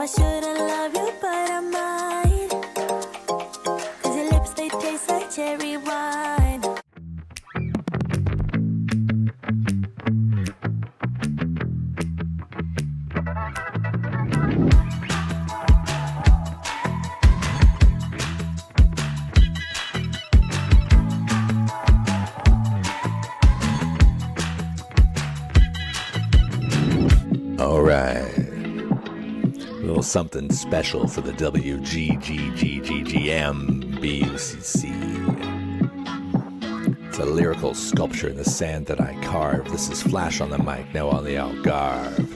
I shouldn't love you, but I might. 'Cause your lips, they taste like cherry wine. All right. A little something special for the WGGGMBUCC. It's a lyrical sculpture in the sand that I carve. This is Flash on the mic, now on the Algarve.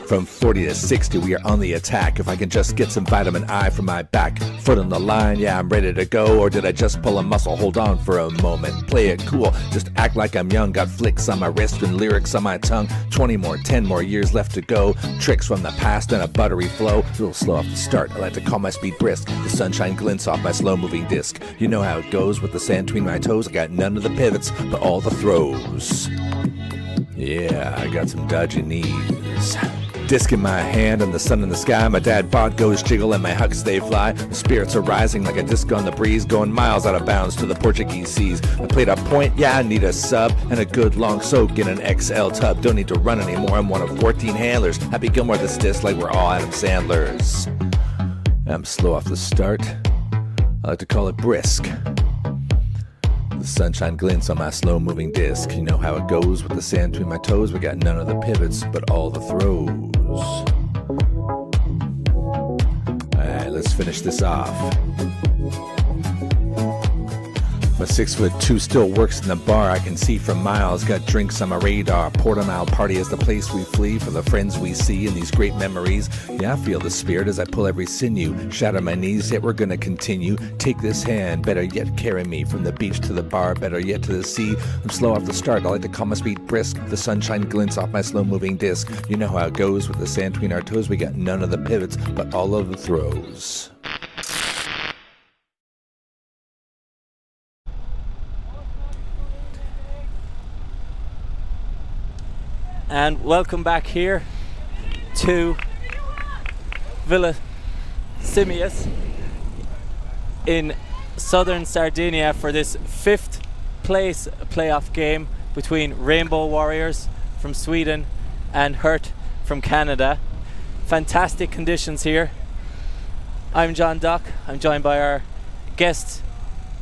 From 40 to 60, we are on the attack. If I can just get some vitamin I from my back foot on the line, yeah, I'm ready to go. Or did I just pull a muscle? Hold on for a moment. Play it cool. Just act like I'm young. Got flicks on my wrist and lyrics on my tongue. 20 more, 10 more years left to go. Tricks from the past and a buttery flow. A little slow off the start. I like to call my speed brisk. The sunshine glints off my slow-moving disc. You know how it goes with the sand between my toes. I got none of the pivots, but all the throws. Yeah, I got some dodgy knees. Disc in my hand and the sun in the sky. My dad bod goes jiggle and my hugs they fly. The spirits are rising like a disc on the breeze, going miles out of bounds to the Portuguese seas. I played a point, yeah, I need a sub and a good long soak in an XL tub. Don't need to run anymore, I'm one of 14 handlers. Happy Gilmore this disc like we're all Adam Sandlers. I'm slow off the start. I like to call it brisk. The sunshine glints on my slow-moving disc. You know how it goes with the sand between my toes. We got none of the pivots, but all the throws. Alright, let's finish this off. My 6'2" still works in the bar. I can see from miles. Got drinks on my radar. Portimao party is the place we flee for the friends we see and these great memories. Yeah, I feel the spirit as I pull every sinew. Shatter my knees, yet we're gonna continue. Take this hand, better yet carry me from the beach to the bar, better yet to the sea. I'm slow off the start. I like to call my speed brisk. The sunshine glints off my slow-moving disc. You know how it goes with the sand between our toes. We got none of the pivots, but all of the throws. And welcome back here to Villa Simius in southern Sardinia for this 5th place playoff game between Rainbow Warriors from Sweden and Hurt from Canada. Fantastic conditions here. I'm John Duck. I'm joined by our guest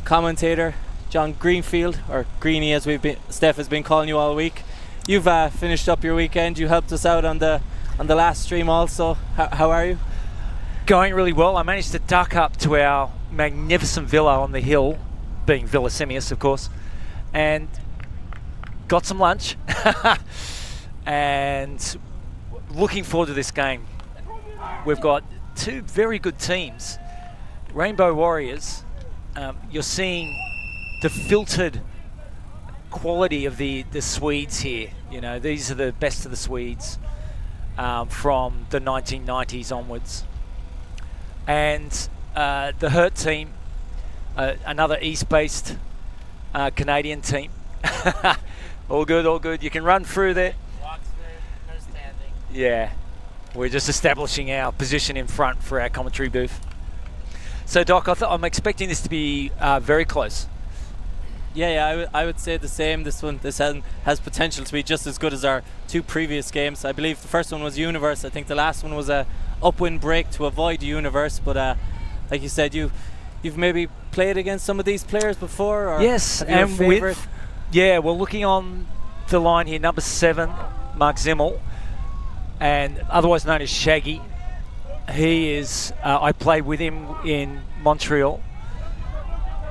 commentator, John Greenfield, or Greenie as Steph has been calling you all week. You've finished up your weekend. You helped us out on the last stream also. How are you? Going really well. I managed to duck up to our magnificent villa on the hill, being Villa Simius, of course, and got some lunch. And looking forward to this game. We've got two very good teams. Rainbow Warriors, you're seeing the filtered quality of the Swedes here. You know, these are the best of the Swedes from the 1990s onwards. And the Hurt team, another East-based Canadian team. All good, all good. You can run through there. No standing. Yeah, we're just establishing our position in front for our commentary booth. So, Doc, I'm expecting this to be very close. Yeah, I would say the same. This has potential to be just as good as our two previous games. I believe the first one was Universe. I think the last one was a upwind break to avoid Universe. But like you said, you've maybe played against some of these players before. Or yes, and we're looking on the line here, number 7, Mark Zimmel, and otherwise known as Shaggy. He is. I played with him in Montreal.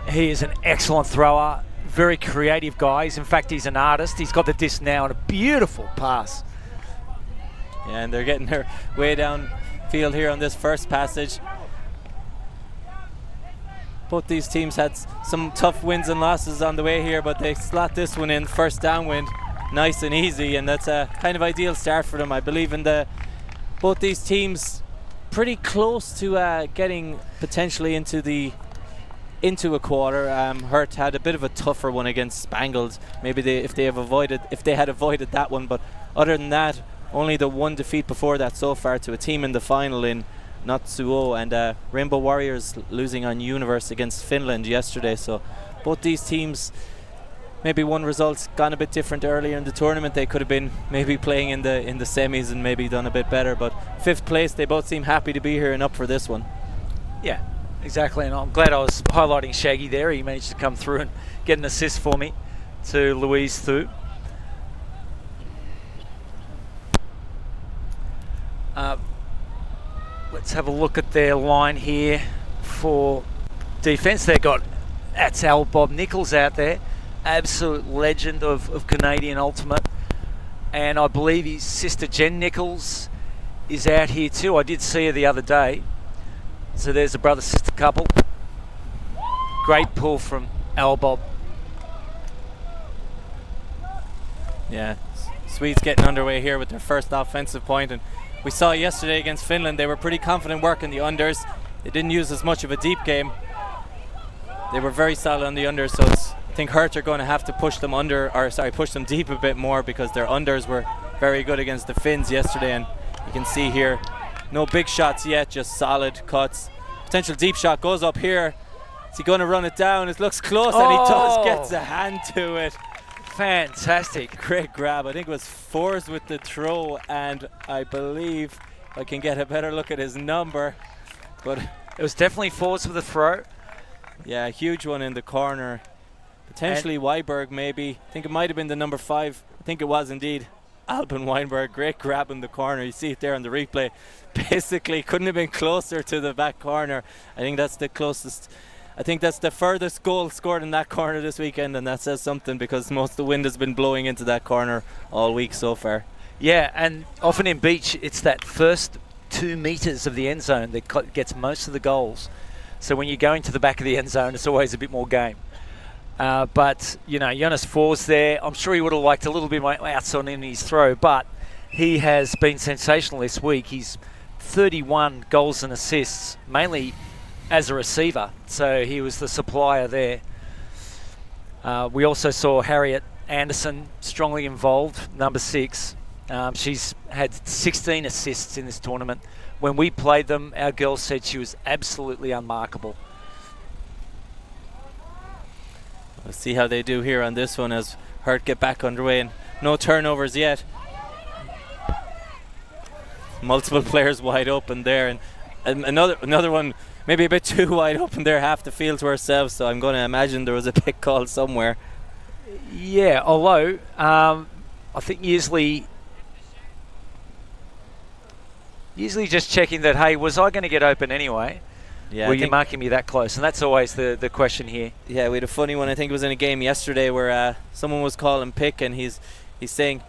He is an excellent thrower. Very creative guy. In fact, he's an artist. He's got the disc now and a beautiful pass. Yeah, and they're getting their way down field here on this first passage. Both these teams had some tough wins and losses on the way here, but they slot this one in, first downwind, nice and easy, and that's a kind of ideal start for them. I believe in both these teams pretty close to getting potentially into a quarter. Hurt had a bit of a tougher one against Spangled. Maybe if they had avoided that one, but other than that, only the one defeat before that so far to a team in the final in Natsuo, and Rainbow Warriors losing on Universe against Finland yesterday. So both these teams, maybe one result's gone a bit different earlier in the tournament. They could have been maybe playing in the semis and maybe done a bit better, but 5th place, they both seem happy to be here and up for this one. Yeah, exactly, and I'm glad I was highlighting Shaggy there. He managed to come through and get an assist for me to Louise Thu. Let's have a look at their line here for defence. They've got, that's Al Bob Nichols out there, absolute legend of Canadian Ultimate. And I believe his sister Jen Nichols is out here too. I did see her the other day. So there's a brother-sister couple. Great pull from Al Bob. Yeah, Swedes getting underway here with their first offensive point, and we saw yesterday against Finland they were pretty confident working the unders. They didn't use as much of a deep game. They were very solid on the unders, so I think Hurt are going to have to push them push them deep a bit more, because their unders were very good against the Finns yesterday. And you can see here, no big shots yet, just solid cuts. Potential deep shot goes up here. Is he going to run it down? It looks close, and he does, gets a hand to it. Fantastic. Great grab. I think it was Fours with the throw, and I believe I can get a better look at his number, but it was definitely Fours with the throw. Yeah, a huge one in the corner. Potentially Weiberg, maybe. I think it might have been the number 5. I think it was indeed Albin Weinberg. Great grab in the corner. You see it there on the replay. Basically couldn't have been closer to the back corner. I think that's the closest. I think that's the furthest goal scored in that corner this weekend, and that says something, because most of the wind has been blowing into that corner all week so far. Yeah, and often in beach, it's that first 2 meters of the end zone that gets most of the goals. So when you're going to the back of the end zone, it's always a bit more game. But, you know, Jonas Fours there, I'm sure he would have liked a little bit more outside in his throw, but he has been sensational this week. He's 31 goals and assists, mainly as a receiver, so he was the supplier there. We also saw Harriet Anderson strongly involved, number 6. She's had 16 assists in this tournament. When we played them, our girls said she was absolutely unmarkable. Let's see how they do here on this one as Hurt get back underway, and no turnovers yet. Multiple players wide open there, and another one maybe a bit too wide open there, half the field to ourselves, so I'm going to imagine there was a pick called somewhere. Yeah, although I think usually just checking that, hey, was I going to get open anyway? Yeah, were you marking me that close? And that's always the question here. Yeah, we had a funny one. I think it was in a game yesterday where someone was calling pick, and he's saying,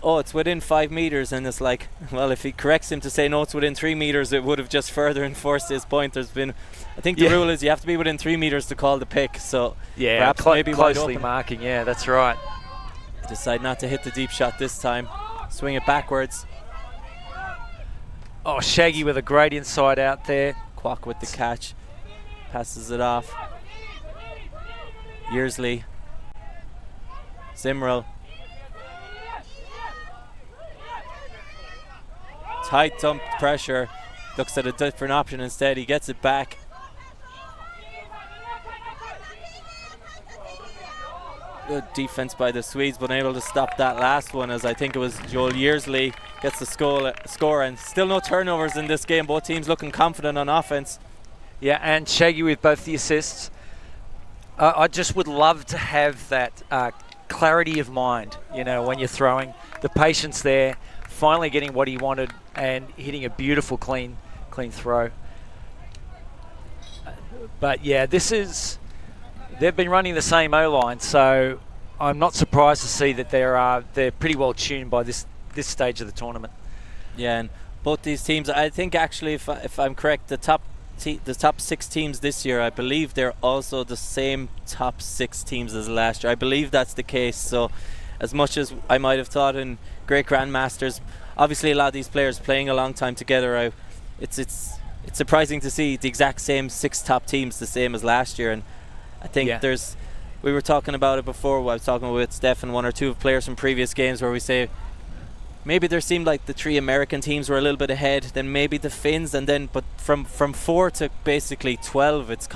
oh, it's within 5 meters, and it's like, well, if he corrects him to say no, it's within 3 meters, it would have just further enforced his point. There's been, I think the rule is you have to be within 3 meters to call the pick, so yeah, perhaps maybe closely marking. Yeah, that's right. Decide not to hit the deep shot this time. Swing it backwards. Oh, Shaggy with a great inside out there. Kwok with the catch, passes it off. Yearsley, Zimmerl. Tight dump pressure, looks at a different option instead. He gets it back. Good defense by the Swedes, but unable to stop that last one, as I think it was Joel Yearsley gets the score, and still no turnovers in this game. Both teams looking confident on offense. Yeah, and Shaggy with both the assists. I just would love to have that clarity of mind, you know, when you're throwing. The patience there, finally getting what he wanted and hitting a beautiful clean throw. But yeah, they've been running the same O-line, so I'm not surprised to see that they're pretty well tuned by this stage of the tournament. Yeah, and both these teams, I think actually, if I'm correct, the top 6 teams this year, I believe they're also the same top 6 teams as last year. I believe that's the case. So as much as I might have thought in great grandmasters, obviously a lot of these players playing a long time together, it's surprising to see the exact same 6 top teams the same as last year. And I think we were talking about it before. I was talking with Steph and one or two players from previous games where we say maybe there seemed like the 3 American teams were a little bit ahead, then maybe the Finns, and then but from 4 to basically 12, it's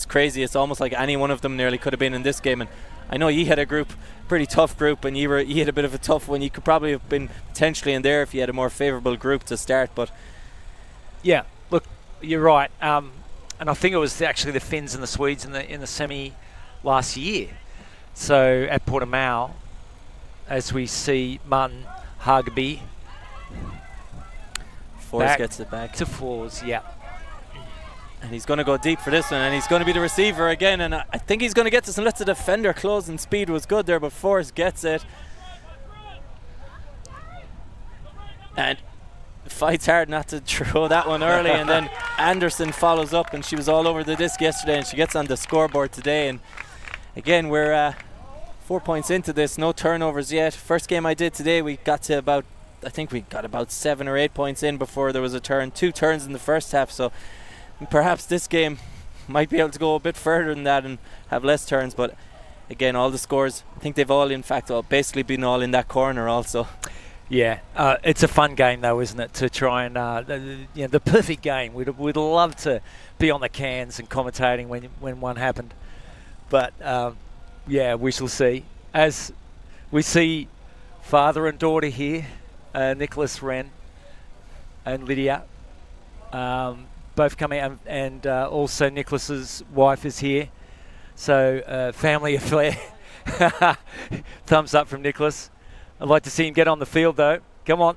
crazy. It's almost like any one of them nearly could have been in this game. And I know you had a pretty tough group, and you had a bit of a tough one. You could probably have been potentially in there if you had a more favourable group to start. But yeah, look, you're right. And I think it was actually the Finns and the Swedes in the semi last year. So at PRESUMEY, as we see Martin Hageby Force gets it back to fours, yeah. And he's going to go deep for this one, and he's going to be the receiver again, and I think he's going to get this and let the defender close, and speed was good there, but Force gets it. And fights hard not to throw that one early, and then Anderson follows up, and she was all over the disc yesterday, and she gets on the scoreboard today. And again, we're 4 points into this, no turnovers yet. First game I did today, we got to about 7 or 8 points in before there was a turn. 2 turns in the first half, so perhaps this game might be able to go a bit further than that and have less turns. But again, all the scores, I think they've all in fact basically been all in that corner also. Yeah, it's a fun game though, isn't it, to try and the perfect game. We'd love to be on the cans and commentating when one happened, but yeah, we shall see. As we see father and daughter here, Nicholas Wren and Lydia, both coming out, and also Nicholas's wife is here, so family affair. Thumbs up from Nicholas. I'd like to see him get on the field though. Come on.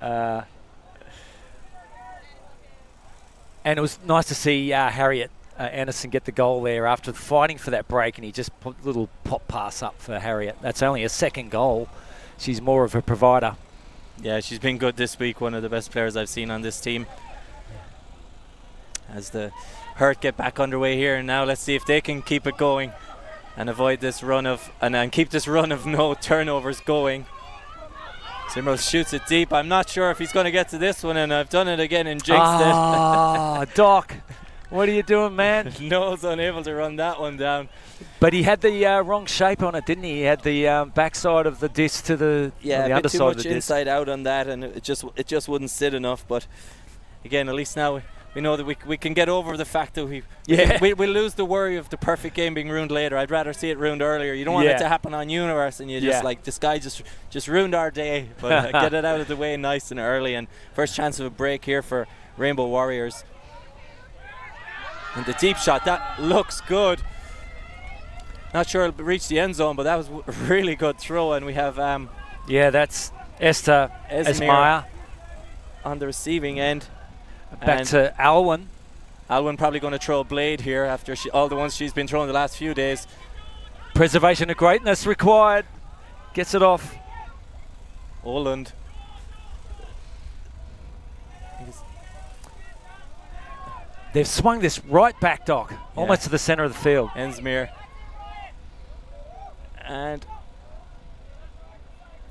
And it was nice to see Harriet Anderson get the goal there after fighting for that break, and he just put a little pop pass up for Harriet. That's only a second goal. She's more of a provider. Yeah, she's been good this week, one of the best players I've seen on this team. As the Hurt get back underway here, and now let's see if they can keep it going and avoid this run of, and keep this run of no turnovers going. Zimro shoots it deep. I'm not sure if he's going to get to this one, and I've done it again and jinxed it. Ah, Doc, what are you doing, man? Noel's unable to run that one down. But he had the wrong shape on it, didn't he? He had the backside of the disc to the, the a bit underside too of much the disc. inside out on that, and it just wouldn't sit enough. But again, at least now we know that we can get over the fact that we lose the worry of the perfect game being ruined later. I'd rather see it ruined earlier. You don't want it to happen on Universe, and you just like, this guy just ruined our day. But get it out of the way nice and early, and first chance of a break here for Rainbow Warriors. And the deep shot, that looks good. Not sure it'll reach the end zone, but that was a really good throw. And we have that's Esther Esmeyer on the receiving end. Back to Alwyn. Alwyn probably going to throw a blade here after all the ones she's been throwing the last few days. Preservation of greatness required. Gets it off. Oland. They've swung this right back, Doc, almost to the centre of the field. Ensmere. And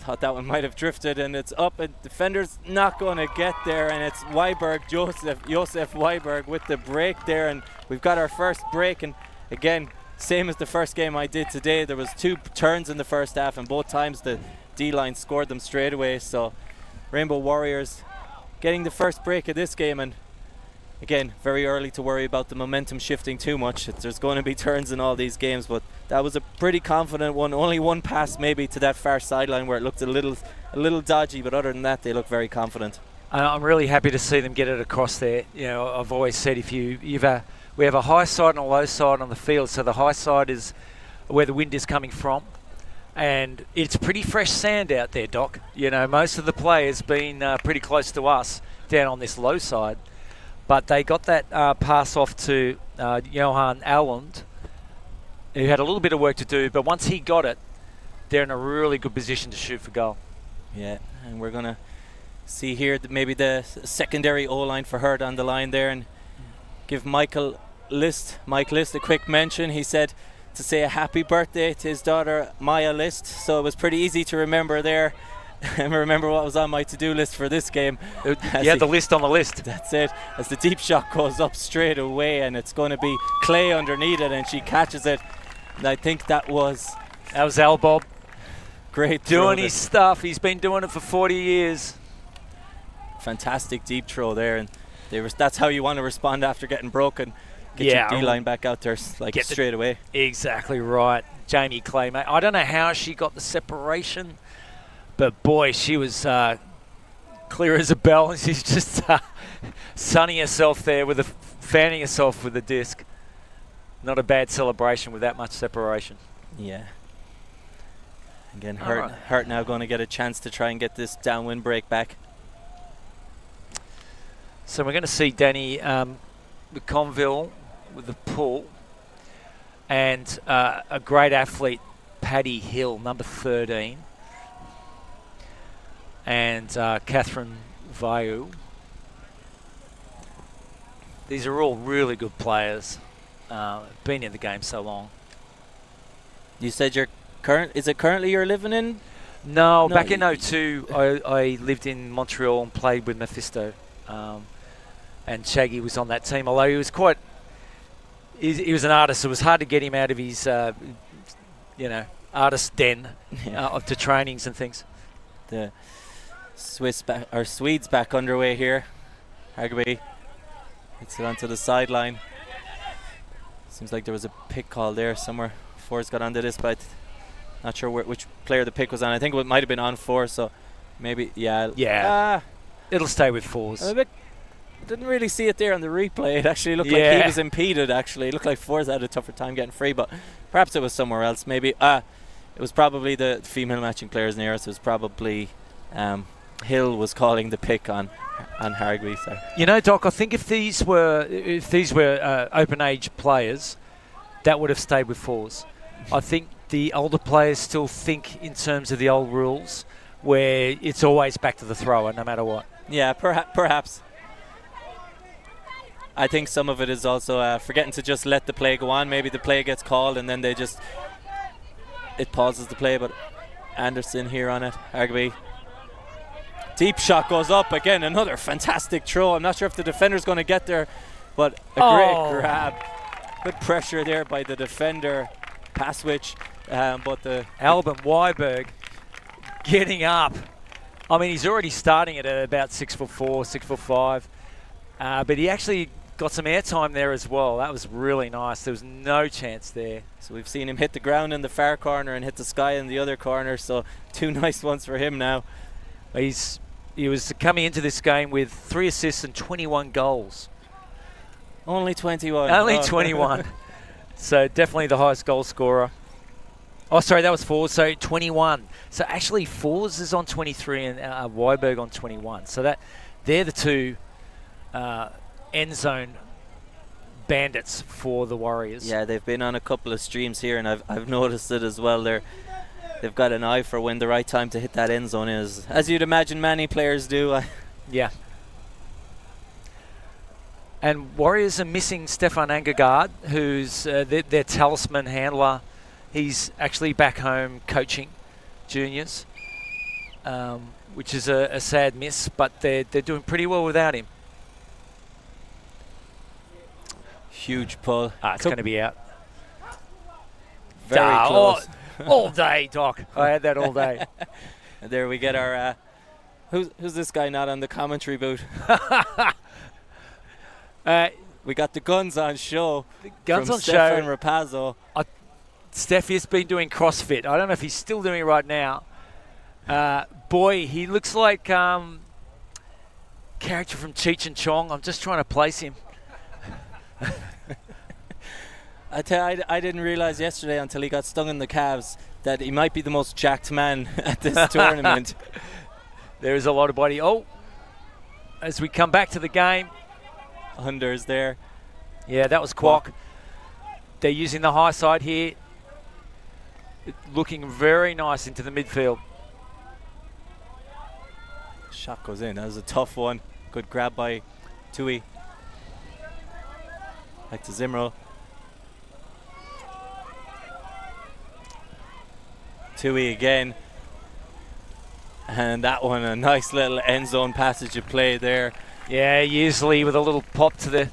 thought that one might have drifted, and it's up, and defender's not going to get there, and it's Weiberg, Josef Weiberg with the break there, and we've got our first break. And again, same as the first game I did today, there was 2 turns in the first half, and both times the D-line scored them straight away. So Rainbow Warriors getting the first break of this game, and again, very early to worry about the momentum shifting too much. There's going to be turns in all these games, but that was a pretty confident one. Only one pass maybe to that far sideline where it looked a little dodgy, but other than that, they look very confident. I'm really happy to see them get it across there. You know, I've always said we have a high side and a low side on the field. So the high side is where the wind is coming from, and it's pretty fresh sand out there, Doc. You know, most of the players been pretty close to us down on this low side. But they got that pass off to Johan Alland, who had a little bit of work to do. But once he got it, they're in a really good position to shoot for goal. Yeah, and we're going to see here that maybe the secondary O-line for Hurt on the line there, and give Mike List a quick mention. He said to say a happy birthday to his daughter, Maya List. So it was pretty easy to remember there. And remember what was on my to-do list for this game. You had the list on the list. That's it. As the deep shot goes up straight away, and it's going to be Clay underneath it, and she catches it. And I think that was Al Bob. Great throw Doing there. his stuff. He's been doing it for 40 years. Fantastic deep throw there, and that's how you want to respond after getting broken. Get Yeah, your D-line back out there like straight away. Exactly right. Jamie Clay, mate. I don't know how she got the separation, but boy, she was clear as a bell, and she's just sunning herself there fanning herself with the disc. Not a bad celebration with that much separation. Yeah. Again, Hurt now going to get a chance to try and get this downwind break back. So we're going to see Danny McConville with the pull, and a great athlete, Paddy Hill, number 13, and Catherine Vayu. These are all really good players. Been in the game so long. You said is it currently you're living in? No, back in 02, I lived in Montreal and played with Mephisto. And Shaggy was on that team, although he was he was an artist. So it was hard to get him out of his, artist den to trainings and things. The Swedes back underway here. Hargby hits it onto the sideline. Seems like there was a pick call there somewhere. Fours got onto this, but not sure which player the pick was on. I think it might have been on 4, so maybe, yeah. It'll stay with 4s. Didn't really see it there on the replay. It actually looked like he was impeded, actually. It looked like 4s had a tougher time getting free, but perhaps it was somewhere else. Maybe it was probably the female matching players near us. It was probably Hill was calling the pick on Hargby. So. You know, Doc, I think if these were open age players, that would have stayed with 4s. I think the older players still think in terms of the old rules, where it's always back to the thrower, no matter what. Yeah, perhaps. I think some of it is also forgetting to just let the play go on. Maybe the play gets called and then it pauses the play. But Anderson here on it. Hargby. Deep shot goes up again. Another fantastic throw. I'm not sure if the defender's going to get there, but a great grab. Good pressure there by the defender, Paswich. But the Alban Weiberg getting up. I mean, he's already starting at about 6'4", 6'5", but he actually got some airtime there as well. That was really nice. There was no chance there. So we've seen him hit the ground in the far corner and hit the sky in the other corner. So 2 nice ones for him now. He was coming into this game with 3 assists and 21 goals. Only 21. Only 21. So definitely the highest goal scorer. Oh, sorry, that was 4s, so 21. So actually 4s is on 23 and Weiberg on 21. So they're the 2 end zone bandits for the Warriors. Yeah, they've been on a couple of streams here, and I've noticed it as well. They've got an eye for when the right time to hit that end zone is, as you'd imagine many players do. Yeah. And Warriors are missing Stefan Angergaard, who's their talisman handler. He's actually back home coaching juniors, which is a sad miss, but they're doing pretty well without him. Huge pull. It's going to be out. Very close. All day, Doc. I had that all day. And there we get our... who's this guy not on the commentary booth? We got the guns on show. The guns from on Stefan show. Rapazzo. Steffi has been doing CrossFit. I don't know if he's still doing it right now. Boy, he looks like character from Cheech and Chong. I'm just trying to place him. I didn't realize yesterday until he got stung in the calves that he might be the most jacked man at this tournament. There is a lot of body. Oh, as we come back to the game. Unders there. Yeah, that was Kwok. They're using the high side here. Looking very nice into the midfield. Shot goes in. That was a tough one. Good grab by Tui. Back to Zimro. Tui again. And that one, a nice little end zone passage of play there. Yeah, usually with a little pop to the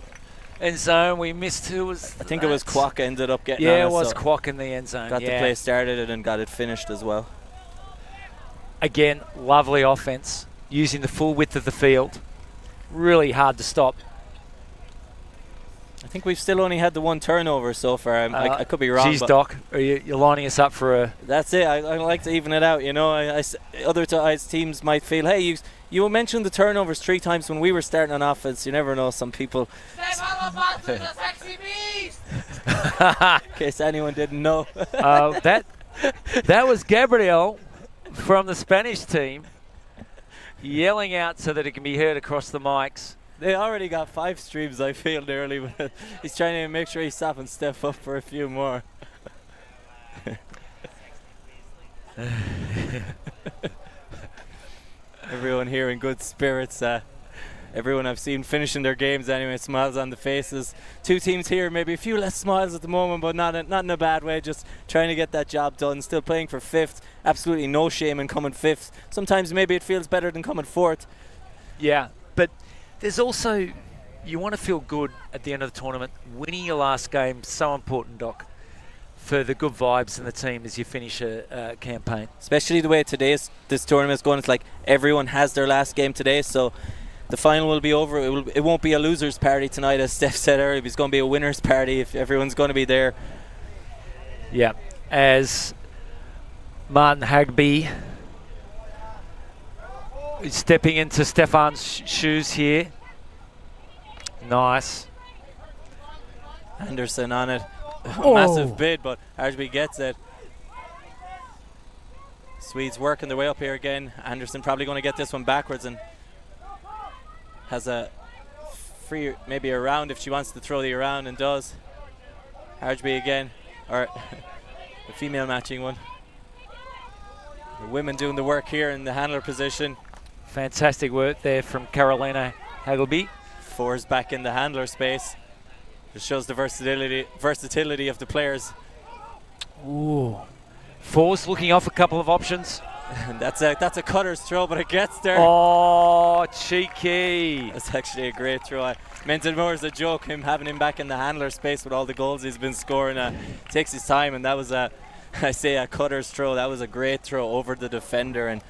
end zone. We missed who was I think it was Kwok ended up getting Yeah, on it was so Kwok in the end zone. got the play started and got it finished as well. Again, lovely offense, using the full width of the field. Really hard to stop. I think we've still only had the one turnover so far. I could be wrong. Geez, but Doc, you're lining us up for a... that's it. I like to even it out, you know. Other teams might feel, hey, you mentioned the turnovers 3 times when we were starting on offense. You never know, some people... In case anyone didn't know. That was Gabriel from the Spanish team yelling out so that it can be heard across the mics. They already got 5 streams, I feel, early, but he's trying to make sure he's stopping Steph up for a few more. Everyone here in good spirits. Everyone I've seen finishing their games anyway, smiles on the faces. 2 teams here, maybe a few less smiles at the moment, but not in a bad way, just trying to get that job done. Still playing for 5th, absolutely no shame in coming 5th. Sometimes maybe it feels better than coming 4th. Yeah, but there's also, you want to feel good at the end of the tournament. Winning your last game, so important, Doc, for the good vibes in the team as you finish a campaign. Especially the way this tournament is going. It's like everyone has their last game today, so the final will be over. It won't be a loser's party tonight, as Steph said earlier. It's going to be a winner's party if everyone's going to be there. Yeah, as Martin Hagby is stepping into Stefan's shoes here. Nice. Anderson on it. Oh. Massive bid, but Arsby gets it. Swedes working their way up here again. Anderson probably going to get this one backwards and has a free, maybe a round if she wants to throw the around, and does. Arsby again, or the female matching one. The women doing the work here in the handler position. Fantastic work there from Carolina Haggleby. 4's back in the handler space. Just shows the versatility of the players. Ooh. 4's looking off a couple of options. And that's a cutter's throw, but it gets there. Oh, cheeky. That's actually a great throw. I meant it more as a joke, having him back in the handler space with all the goals he's been scoring. Takes his time, and that was a cutter's throw. That was a great throw over the defender, and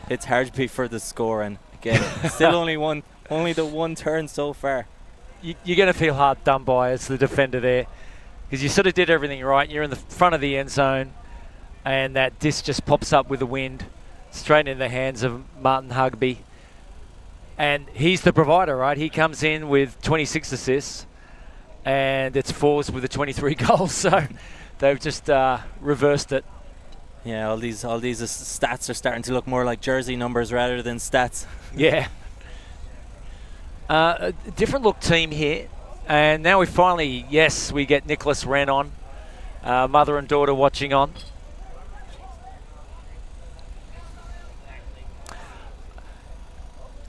it's Harsby for the score. And again, still only the one turn so far. You're going to feel hard done by as the defender there, because you sort of did everything right. You're in the front of the end zone, and that disc just pops up with the wind straight in the hands of Martin Hagby. And he's the provider, right? He comes in with 26 assists, and it's 4's with the 23 goals. So they've just reversed it. Yeah, all these stats are starting to look more like jersey numbers rather than stats. Yeah. A different look team here. And now we finally, yes, we get Nicholas Wren on. Mother and daughter watching on.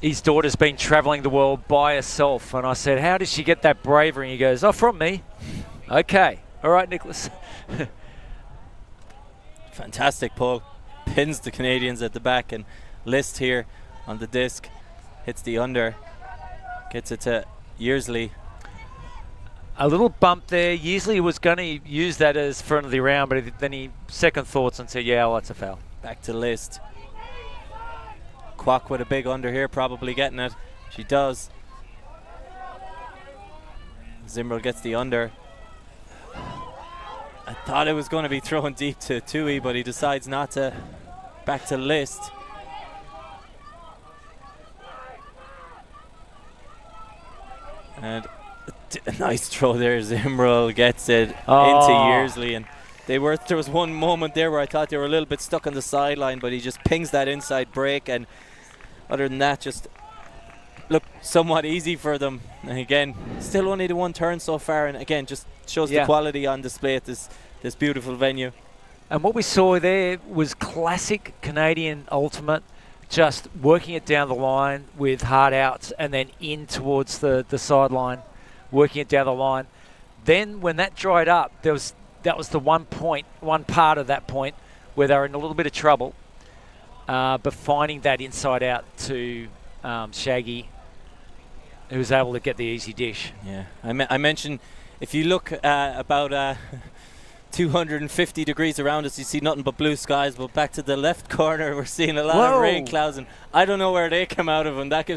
His daughter's been traveling the world by herself. And I said, how did she get that bravery? And he goes, oh, from me. Okay. All right, Nicholas. Fantastic pull. Pins the Canadians at the back, and List here on the disc. Hits the under. Gets it to Yearsley. A little bump there. Yearsley was going to use that as front of the round, but then he second thoughts and said, yeah, well, that's a foul. Back to List. Kwok with a big under here, probably getting it. She does. Zimmerl gets the under. I thought it was going to be thrown deep to Tui, but he decides not to. Back to List. And a nice throw there. Zimmerl gets it into Yearsley, and there was one moment there where I thought they were a little bit stuck on the sideline, but he just pings that inside break, and other than that, just looked somewhat easy for them. And again, still only the one turn so far, and again, just shows the quality on display at this beautiful venue. And what we saw there was classic Canadian ultimate, just working it down the line with hard outs and then in towards the sideline, working it down the line. Then when that dried up, that was the one part of that point where they were in a little bit of trouble, but finding that inside out to Shaggy, who was able to get the easy dish. Yeah, I mentioned, if you look about 250 degrees around us. You see nothing but blue skies, but back to the left corner we're seeing a lot of rain clouds, and I don't know where they come out of, and that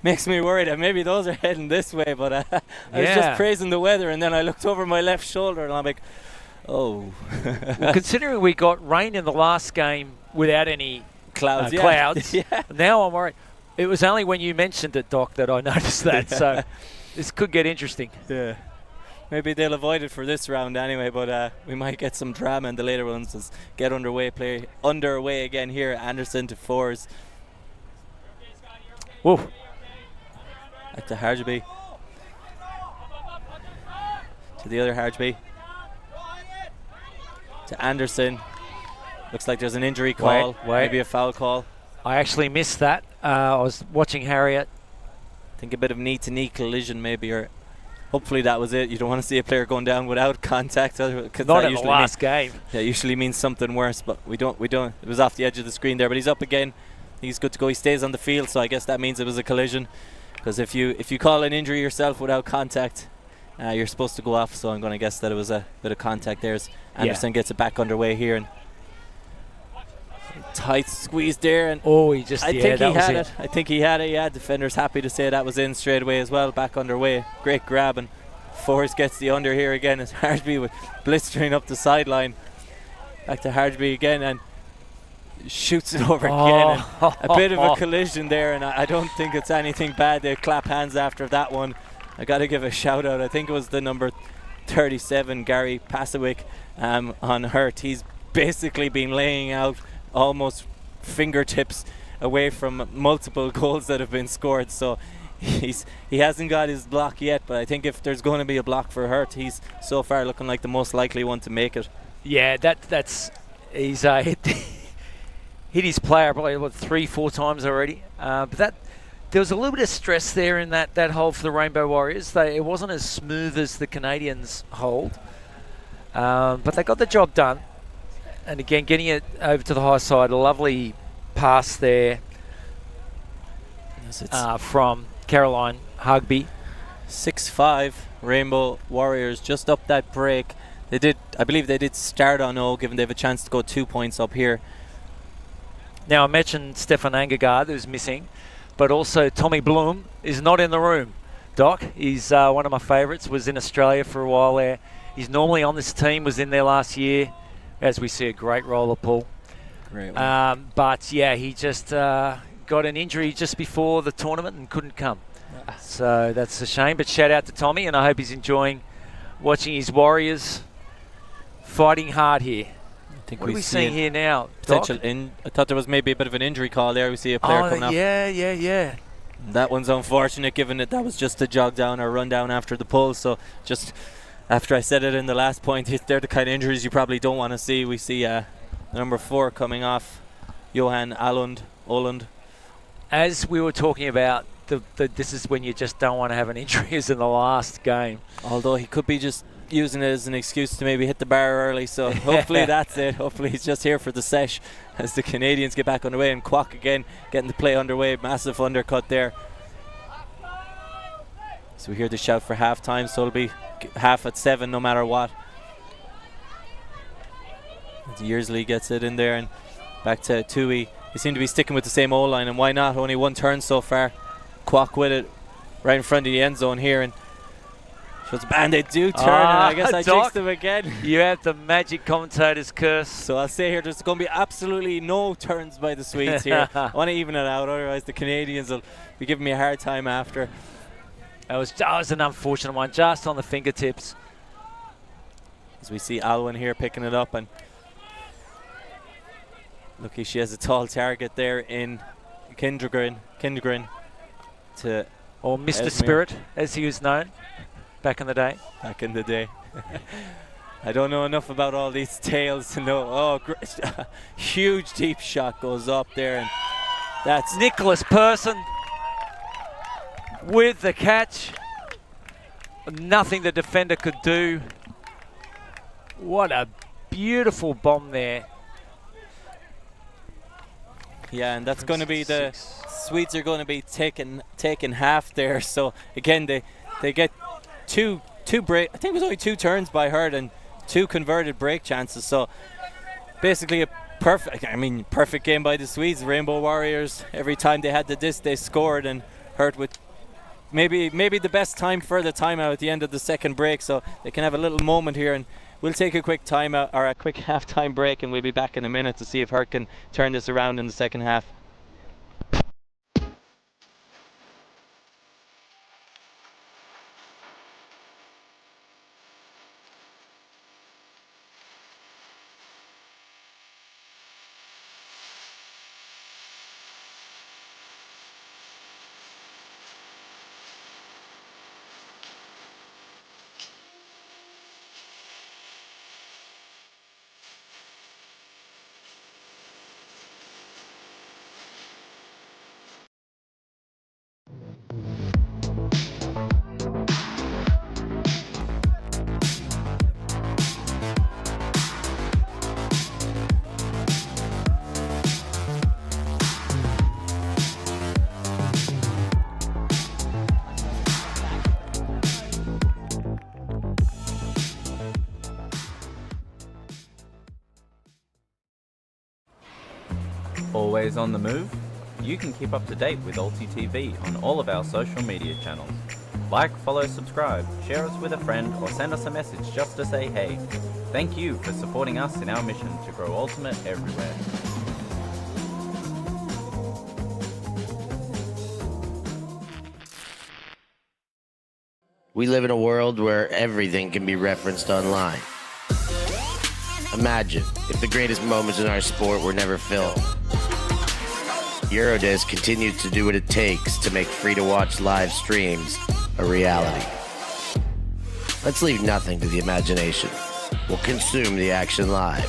makes me worried that maybe those are heading this way. But I was just praising the weather, and then I looked over my left shoulder and I'm like, oh. Well, considering we got rain in the last game without any clouds, now I'm worried. It was only when you mentioned it, Doc, that I noticed that. So this could get interesting. Yeah. Maybe they'll avoid it for this round anyway, but we might get some drama in the later ones. Let's get underway again here. Anderson to fours. Whoa. Back to Hargeby. To the other Hargeby. To Anderson. Looks like there's an injury call. Wait. Maybe a foul call. I actually missed that. I was watching Harriet. I think a bit of knee-to-knee collision maybe, or hopefully that was it. You don't want to see a player going down without contact. Not in the last game. Yeah, usually means something worse, but we don't. It was off the edge of the screen there, but he's up again. He's good to go. He stays on the field, so I guess that means it was a collision. Because if you call an injury yourself without contact, you're supposed to go off. So I'm going to guess that it was a bit of contact there. As Anderson gets it back underway here, and tight squeeze there, and he just I think he had it. I think he had it. Yeah, defender's happy to say that was in straight away as well. Back underway, great grab, and Forrest gets the under here again as Hargeby with blistering up the sideline. Back to Hargeby again and shoots it over again. And a bit of a collision there, and I don't think it's anything bad. They clap hands after that one. I got to give a shout out. I think it was the number 37, Gary Pasawick, on hurt. He's basically been laying out almost fingertips away from multiple goals that have been scored, so he hasn't got his block yet, but I think if there's going to be a block for Hurt, he's so far looking like the most likely one to make it. Yeah, he's hit his player probably 3-4 times already, but there was a little bit of stress there in that hold for the Rainbow Warriors. It wasn't as smooth as the Canadians' hold, but they got the job done. And again, getting it over to the high side, a lovely pass there from Caroline Hugby. 6-5 Rainbow Warriors just up that break. I believe they did start on 0, given they have a chance to go 2 points up here. Now I mentioned Stefan Angergaard, who's missing, but also Tommy Bloom is not in the room. Doc, he's one of my favourites, was in Australia for a while there. He's normally on this team, was in there last year. As we see, a great roller pull. Great one. But yeah, he just got an injury just before the tournament and couldn't come. So that's a shame. But shout out to Tommy, and I hope he's enjoying watching his Warriors fighting hard here. What are we seeing here now, Doc? I thought there was maybe a bit of an injury call there. We see a player coming up. Yeah. That one's unfortunate, given that was just a jog down or run down after the pull. So just after I said it in the last point, they're the kind of injuries you probably don't want to see. We see number 4 coming off, Johan Oland. As we were talking about, this is when you just don't want to have an injury, as in the last game. Although he could be just using it as an excuse to maybe hit the bar early, so hopefully that's it. Hopefully he's just here for the sesh as the Canadians get back underway, and Kwok again getting the play underway. Massive undercut there. So we hear the shout for half time, so it'll be half at 7 no matter what. As Yearsley gets it in there, and back to Tui. They seem to be sticking with the same O-line, and why not? Only one turn so far. Kwok with it right in front of the end zone here, and and they do turn, and I guess I jinxed them again. You have the magic commentator's curse. So I'll say here, there's going to be absolutely no turns by the Swedes here. I want to even it out, otherwise the Canadians will be giving me a hard time after. That was an unfortunate one, just on the fingertips. As we see Alwyn here picking it up, and looky, she has a tall target there in Kindgren to or Mr. Spirit, as he was known back in the day. Back in the day. I don't know enough about all these tales to know. Oh, huge deep shot goes up there, and that's Nicholas Persson with the catch. Nothing the defender could do. What a beautiful bomb there. Yeah, and that's going to be the Swedes are going to be taking half there. So again, they get two break. I think it was only 2 turns by Hurt, and 2 converted break chances. So basically a perfect game by the Swedes. Rainbow Warriors, every time they had the disc, they scored, and Hurt with maybe the best time for the timeout at the end of the second break, so they can have a little moment here. And we'll take a quick timeout or a quick halftime break, and we'll be back in a minute to see if Hurt can turn this around in the second half. Always on the move? You can keep up to date with ULTI.TV on all of our social media channels. Like, follow, subscribe, share us with a friend, or send us a message just to say hey. Thank you for supporting us in our mission to grow Ultimate everywhere. We live in a world where everything can be referenced online. Imagine if the greatest moments in our sport were never filmed. Eurodisc continues to do what it takes to make free-to-watch live streams a reality. Let's leave nothing to the imagination. We'll consume the action live,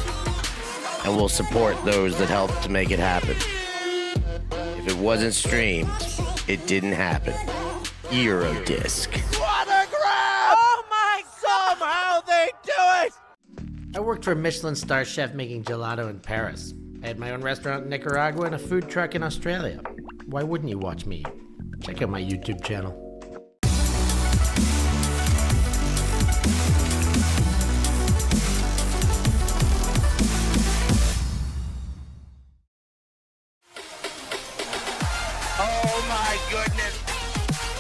and we'll support those that help to make it happen. If it wasn't streamed, it didn't happen. Eurodisc. What a grab! Oh my God! Somehow they do it! I worked for a Michelin star chef making gelato in Paris. I had my own restaurant in Nicaragua and a food truck in Australia. Why wouldn't you watch me? Check out my YouTube channel. Oh my goodness!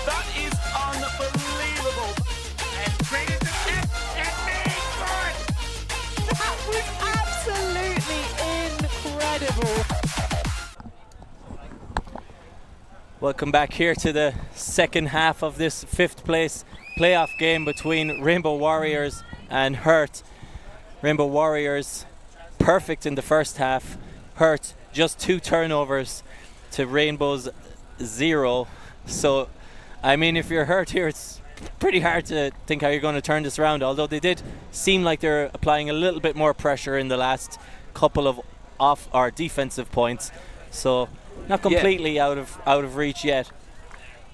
That is unbelievable! And credit to Chen and made for it! That was absolutely incredible. Welcome back here to the second half of this 5th place playoff game between Rainbow Warriors and Hurt. Rainbow Warriors perfect in the first half. Hurt just 2 turnovers to Rainbow's 0. So, I mean, if you're Hurt here, it's pretty hard to think how you're going to turn this around, although they did seem like they're applying a little bit more pressure in the last couple of off or defensive points. So not completely out of reach yet.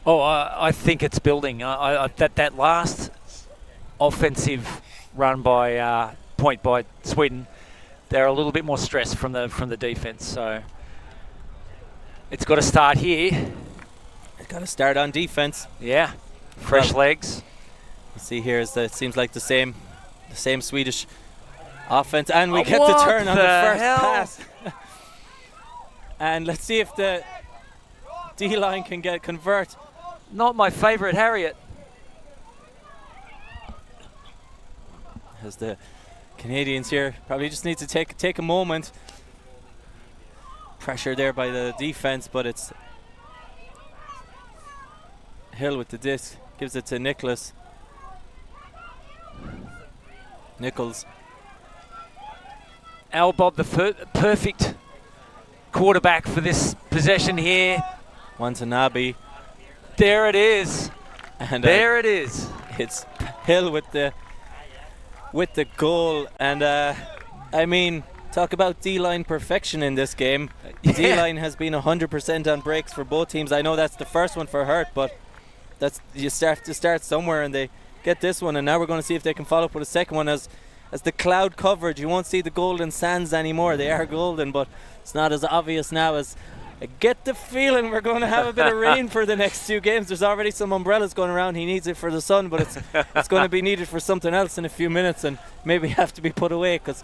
Oh, I think it's building. That last offensive run by point by Sweden, they're a little bit more stressed from the defense. So it's got to start here. It's got to start on defense. Yeah, fresh legs. You see here is it seems like the same Swedish offense, and we get the turn on the first pass. And let's see if the D-line can convert. Not my favorite, Harriet. As the Canadians here probably just need to take a moment. Pressure there by the defense, but it's Hill with the disc, gives it to Nichols. Al Bob, the perfect quarterback for this possession here. Watanabe. There it is. And there it is. It's Hill with the goal. And I mean, talk about D-line perfection in this game. Yeah. D-line has been 100% on breaks for both teams. I know that's the first one for Hurt, but you start somewhere, and they get this one, and now we're going to see if they can follow up with a second one. As the cloud coverage, you won't see the golden sands anymore. They are golden, but it's not as obvious now as I get the feeling we're going to have a bit of rain for the next 2 games. There's already some umbrellas going around. He needs it for the sun, but it's going to be needed for something else in a few minutes and maybe have to be put away, because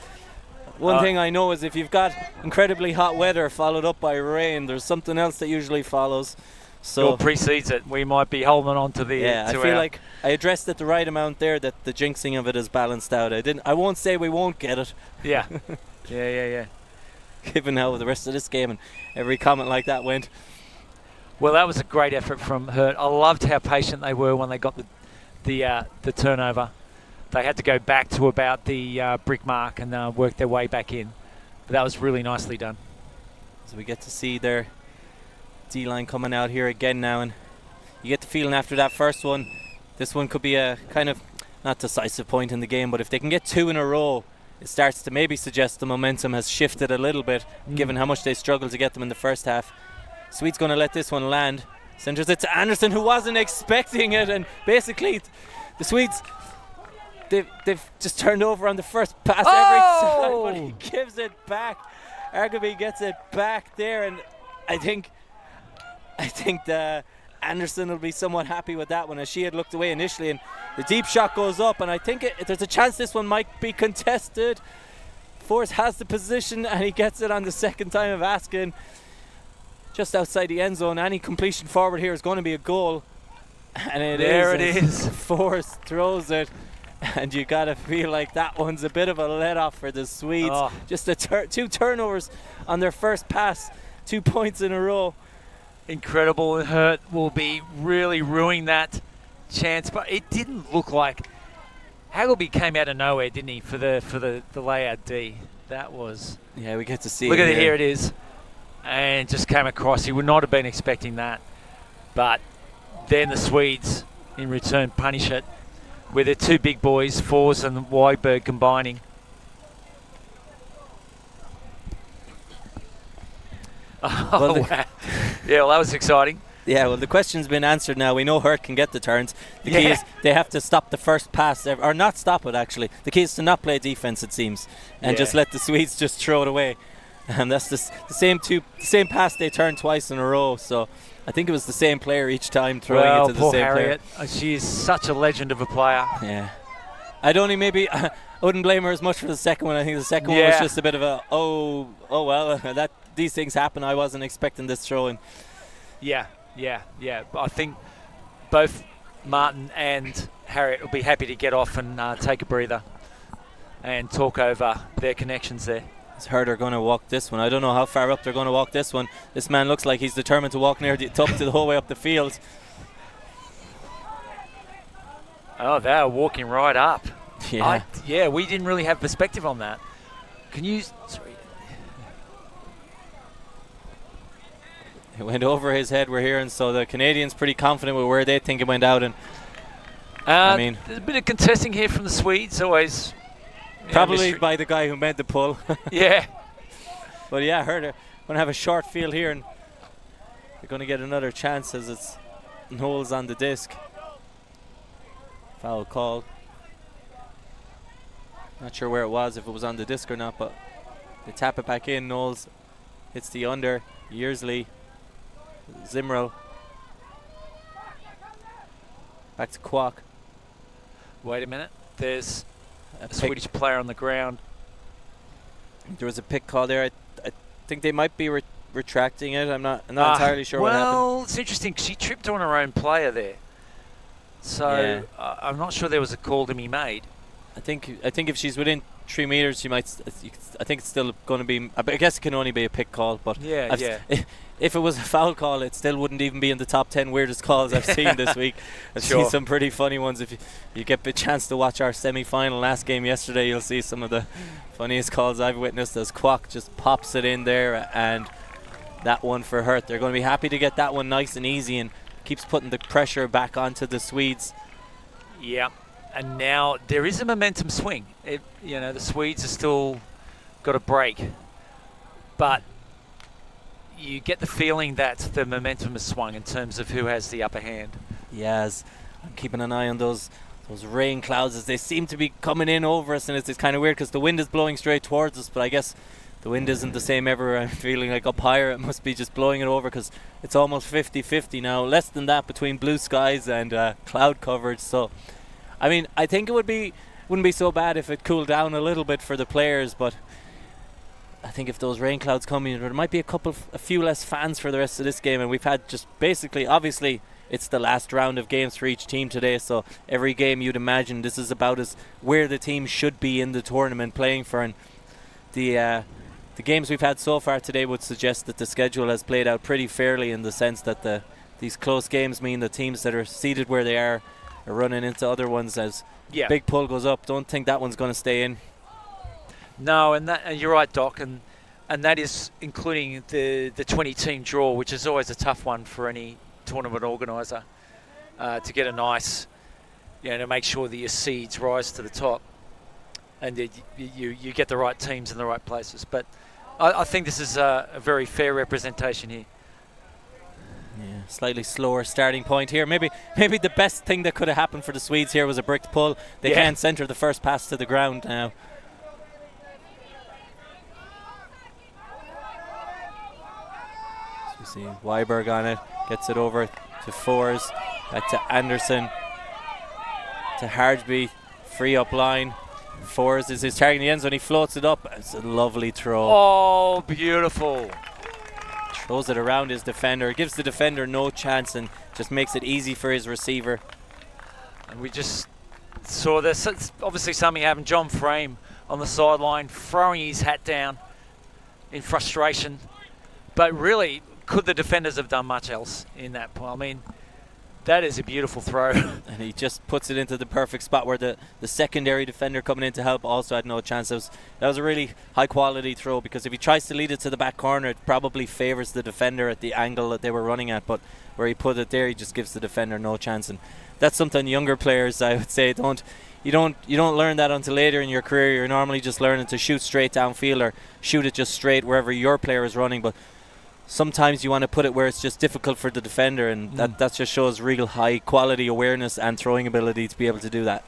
one thing I know is if you've got incredibly hot weather followed up by rain, there's something else that usually follows. So precedes it. We might be holding on to the. Yeah, I feel like I addressed it the right amount there, that the jinxing of it is balanced out. I won't say we won't get it. Yeah. yeah. Given how the rest of this game and every comment like that went. Well, that was a great effort from Hurt. I loved how patient they were when they got the turnover. They had to go back to about the brick mark and work their way back in. But that was really nicely done. So we get to see their D-line coming out here again now, and you get the feeling after that first one, this one could be a kind of not decisive point in the game, but if they can get 2 in a row, it starts to maybe suggest the momentum has shifted a little bit, given how much they struggled to get them in the first half. Swede's going to let this one land. Centers it to Anderson, who wasn't expecting it, and basically the Swedes, they've just turned over on the first pass every time, but he gives it back. Arguably gets it back there, and I think the Anderson will be somewhat happy with that one, as she had looked away initially, and the deep shot goes up, and I think there's a chance this one might be contested. Force has the position, and he gets it on the second time of asking, just outside the end zone. Any completion forward here is going to be a goal, and it is. Force throws it, and you gotta feel like that one's a bit of a let-off for the Swedes. Just 2 turnovers on their first pass, 2 points in a row. Incredible. Hurt will be really ruining that chance, but it didn't look like Haggleby came out of nowhere, didn't he, for the layout D. That was, yeah, we get to see look at it, here it is, and just came across. He would not have been expecting that, but then the Swedes in return punish it with their 2 big boys, Fors and Weiberg, combining. Well, wow. Yeah, well, that was exciting. Yeah, well, the question's been answered now. We know Hurt can get the turns. The key is they have to stop the first pass, or not stop it, actually. The key is to not play defense, it seems, and just let the Swedes just throw it away. And that's the same pass they turned twice in a row. So I think it was the same player each time throwing it to the same Harriet. player. She is such a legend of a player. Yeah. I wouldn't blame her as much for the second one. I think the second one was just a bit of a, oh well, that these things happen. I wasn't expecting this throw-in. Yeah. I think both Martin and Harriet will be happy to get off and take a breather and talk over their connections there. Is Herder going to walk this one? I don't know how far up they're going to walk this one. This man looks like he's determined to walk near the top to the whole way up the field. Oh, they are walking right up. Yeah. We didn't really have perspective on that. Can you... Sorry. It went over his head, we're hearing, so the Canadians pretty confident with where they think it went out. And I mean, there's a bit of contesting here from the Swedes, always. Probably by the guy who made the pull. Yeah. But yeah, Herder going to have a short field here, and they're going to get another chance as it's Knowles on the disc. Foul called. Not sure where it was, if it was on the disc or not, but they tap it back in. Knowles hits the under. Yearsley, Zimmerl. Back to Kwok. Wait a minute. There's a Swedish player on the ground. There was a pick call there. I think they might be retracting it. I'm not entirely sure what happened. Well, it's interesting. She tripped on her own player there. So I'm not sure there was a call to be made. I think if she's within 3 meters, she might. I think it's still going to be. I guess it can only be a pick call, but if it was a foul call, it still wouldn't even be in the top 10 weirdest calls I've seen this week. I've seen some pretty funny ones. If you get a chance to watch our semi-final last game yesterday, you'll see some of the funniest calls I've witnessed as Kwok just pops it in there, and that one for Hurt. They're going to be happy to get that one nice and easy, and keeps putting the pressure back onto the Swedes. Yeah. And now there is a momentum swing. The Swedes are still got a break, but you get the feeling that the momentum has swung in terms of who has the upper hand. Yes, I'm keeping an eye on those rain clouds as they seem to be coming in over us, and it's kind of weird because the wind is blowing straight towards us, but I guess the wind isn't the same everywhere. I'm feeling like up higher it must be just blowing it over, because it's almost 50-50 now, less than that between blue skies and cloud coverage. So I mean, I think wouldn't be so bad if it cooled down a little bit for the players, but I think if those rain clouds come in, there might be a few less fans for the rest of this game. And we've had just basically, obviously it's the last round of games for each team today, so every game you'd imagine this is about as where the team should be in the tournament playing for. And the games we've had so far today would suggest that the schedule has played out pretty fairly, in the sense that these close games mean the teams that are seated where they are running into other ones as big pull goes up. Don't think that one's going to stay in. No, and you're right, Doc, and that is including the 20-team draw, which is always a tough one for any tournament organiser, to get a nice, to make sure that your seeds rise to the top, and that you get the right teams in the right places. But I think this is a very fair representation here. Yeah, slightly slower starting point here. Maybe the best thing that could have happened for the Swedes here was a bricked pull. They can't centre the first pass to the ground now. So we see Weiberg on it, gets it over to Fors, back to Anderson, to Hardby, free up line. Fors is his target in the end zone. He floats it up. It's a lovely throw. Oh, beautiful. Throws it around his defender, gives the defender no chance, and just makes it easy for his receiver. And we just saw this. It's obviously something happened. John Frame on the sideline, throwing his hat down in frustration. But really, could the defenders have done much else in that point? I mean, that is a beautiful throw. And he just puts it into the perfect spot where the secondary defender coming in to help also had no chance. That was a really high quality throw, because if he tries to lead it to the back corner, it probably favours the defender at the angle that they were running at. But where he put it there, he just gives the defender no chance. And that's something younger players, I would say, you don't learn that until later in your career. You're normally just learning to shoot straight downfield or shoot it just straight wherever your player is running. But sometimes you want to put it where it's just difficult for the defender, and that just shows real high quality awareness and throwing ability to be able to do that.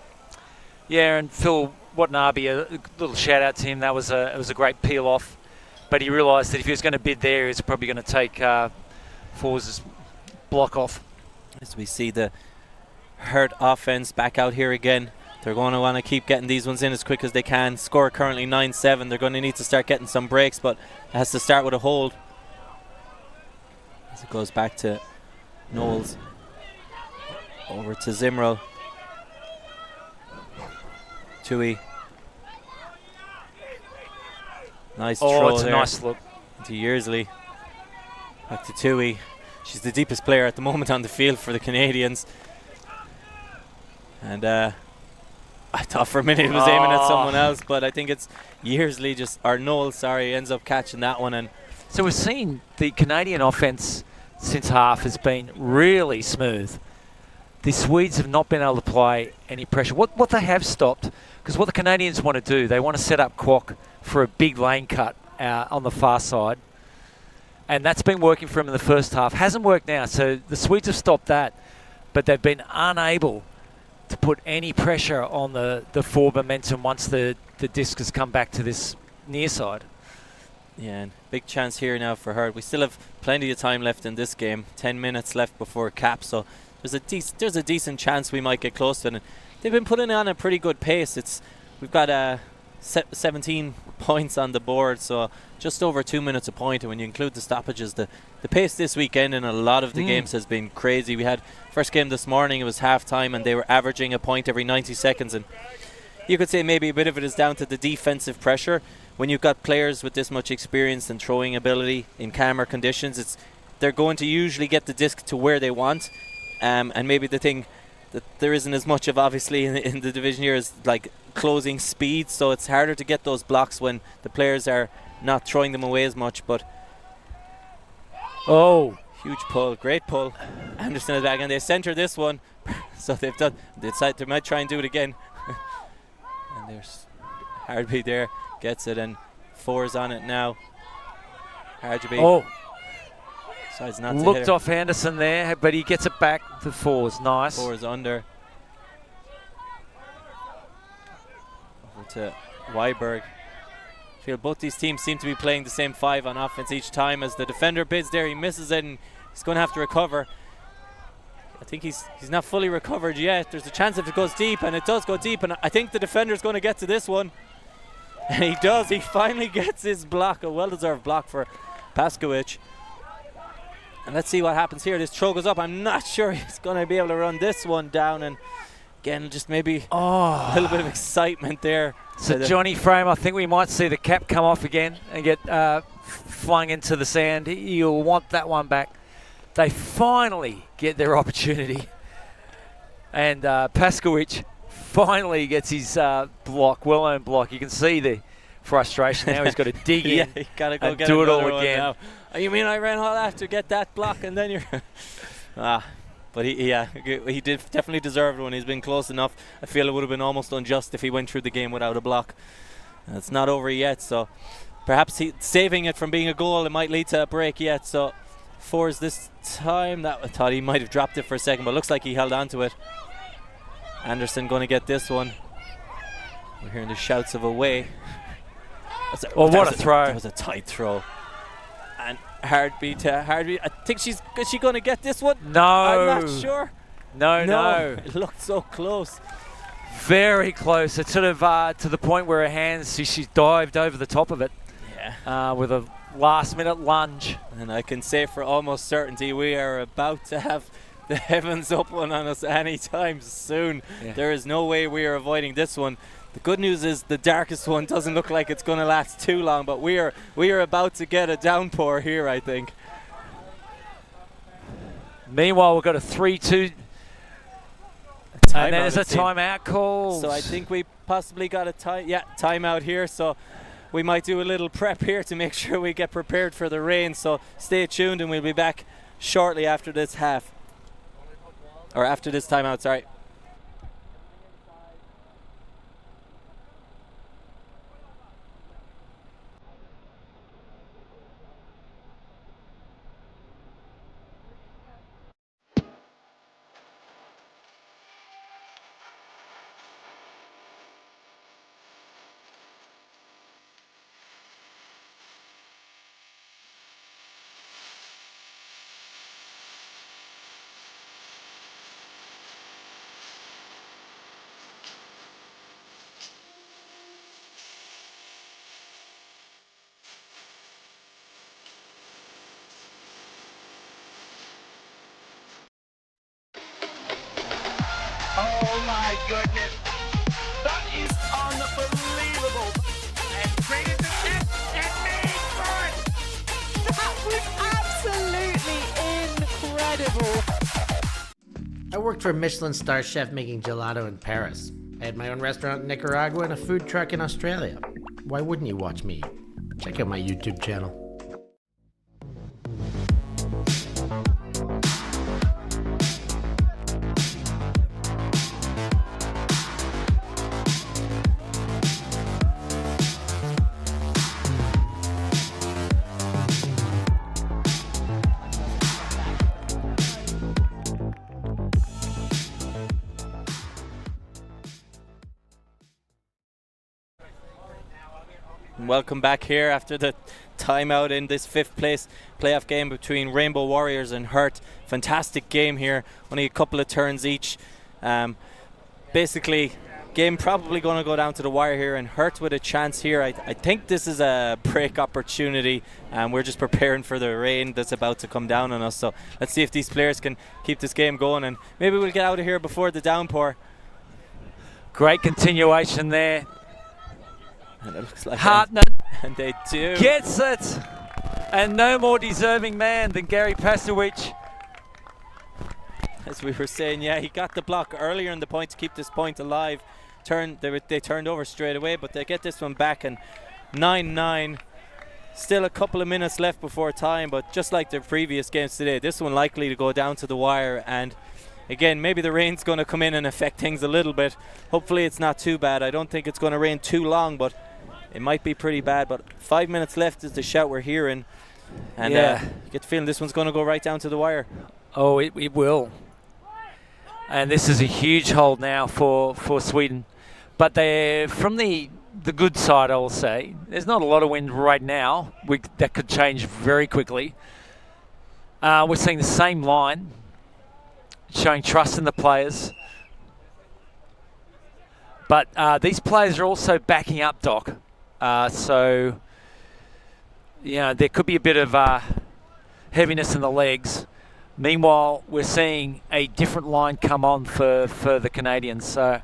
Yeah, and Phil Watanabe, a little shout out to him. It was a great peel off, but he realised that if he was going to bid there, he's probably going to take Fors's block off. As we see the Hurt offense back out here again, they're going to want to keep getting these ones in as quick as they can. Score currently 9-7. They're going to need to start getting some breaks, but it has to start with a hold. As it goes back to Knowles, over to Zimmerl, Tui, nice throw it's there. a nice look. To Yearsley, back to Tui. She's the deepest player at the moment on the field for the Canadians. And I thought for a minute he was aiming at someone else, but I think it's Yearsley, Knowles, ends up catching that one. And so we've seen the Canadian offense since half has been really smooth. The Swedes have not been able to apply any pressure. What they have stopped, because what the Canadians want to do, they want to set up Kwok for a big lane cut on the far side. And that's been working for him in the first half. Hasn't worked now, so the Swedes have stopped that, but they've been unable to put any pressure on the forward momentum once the disc has come back to this near side. Yeah, and big chance here now for her. We still have plenty of time left in this game. 10 minutes left before cap, so there's a decent chance we might get close to it. And they've been putting on a pretty good pace. We've got 17 points on the board, so just over 2 minutes a point. And when you include the stoppages, the pace this weekend in a lot of the games has been crazy. We had first game this morning, it was half time, and they were averaging a point every 90 seconds. And you could say maybe a bit of it is down to the defensive pressure. When you've got players with this much experience and throwing ability in calmer conditions, they're going to usually get the disc to where they want. And maybe the thing that there isn't as much of, obviously, in the division here is like closing speed. So it's harder to get those blocks when the players are not throwing them away as much. But huge pull, great pull. Anderson is back, and they center this one. So they decide they might try and do it again. And there's Hardby there. Gets it, and Four's on it now. Hardby. Decides not to Looked hit her. off Anderson there, but he gets it back to Four's. Nice. Four's under. Over to Weiberg. feel both these teams seem to be playing the same 5 on offense each time. As the defender bids there, he misses it, and he's going to have to recover. I think he's not fully recovered yet. There's a chance if it goes deep, and it does go deep, and I think the defender's going to get to this one. And he does. He finally gets his block, a well-deserved block for Paskovic. And let's see what happens here. This throw goes up. I'm not sure he's going to be able to run this one down. And again, just maybe a little bit of excitement there. So Johnny Frame, I think we might see the cap come off again and get flung into the sand. You'll want that one back. They finally get their opportunity. And Paskovic finally gets his block, well-earned block. You can see the frustration now. He's got to dig in he gotta go and get do it all one again. now. Oh, you mean I ran all that to get that block and then you're... But he did definitely deserve one. He's been close enough. I feel it would have been almost unjust if he went through the game without a block. It's not over yet, so perhaps saving it from being a goal, it might lead to a break yet. So 4s this time. I thought he might have dropped it for a second, but looks like he held on to it. Anderson going to get this one. We're hearing the shouts of away. What a throw. That was a tight throw. And Hardbeat to Hardbeat. I think is she going to get this one? No. I'm not sure. No. It looked so close. Very close. It's sort of to the point where her hands, she dived over the top of it. Yeah. With a last-minute lunge. And I can say for almost certainty we are about to have the heavens open on us anytime soon. Yeah. There is no way we are avoiding this one. The good news is the darkest one doesn't look like it's going to last too long, but we are about to get a downpour here, I think. Meanwhile, we've got a 3-2. And there's a timeout call. So I think we possibly got a timeout here. So we might do a little prep here to make sure we get prepared for the rain. So stay tuned and we'll be back shortly after this half. Or after this timeout, sorry. Oh my goodness. That is unbelievable. And created the net and made for it. That was absolutely incredible. I worked for a Michelin star chef making gelato in Paris. I had my own restaurant in Nicaragua and a food truck in Australia. Why wouldn't you watch me? Check out my YouTube channel. Welcome back here after the timeout in this 5th place playoff game between Rainbow Warriors and Hurt. Fantastic game here, only a couple of turns each. Basically, game probably going to go down to the wire here, and Hurt with a chance here. I think this is a break opportunity, and we're just preparing for the rain that's about to come down on us. So let's see if these players can keep this game going, and maybe we'll get out of here before the downpour. Great continuation there. And it looks like Hartnett and they do. Gets it. And no more deserving man than Gary Paskovic. As we were saying, yeah, he got the block earlier in the point to keep this point alive. They turned over straight away, but they get this one back, and 9-9. Still a couple of minutes left before time, but just like the previous games today, this one likely to go down to the wire. And again, maybe the rain's going to come in and affect things a little bit. Hopefully it's not too bad. I don't think it's going to rain too long, but it might be pretty bad. But 5 minutes left is the shout we're hearing. And yeah. You get the feeling this one's going to go right down to the wire. Oh, it will. And this is a huge hold now for Sweden. But they're from the the good side, I will say. There's not a lot of wind right now. That could change very quickly. We're seeing the same line, showing trust in the players. But these players are also backing up, Doc. So, there could be a bit of heaviness in the legs. Meanwhile, we're seeing a different line come on for the Canadians. So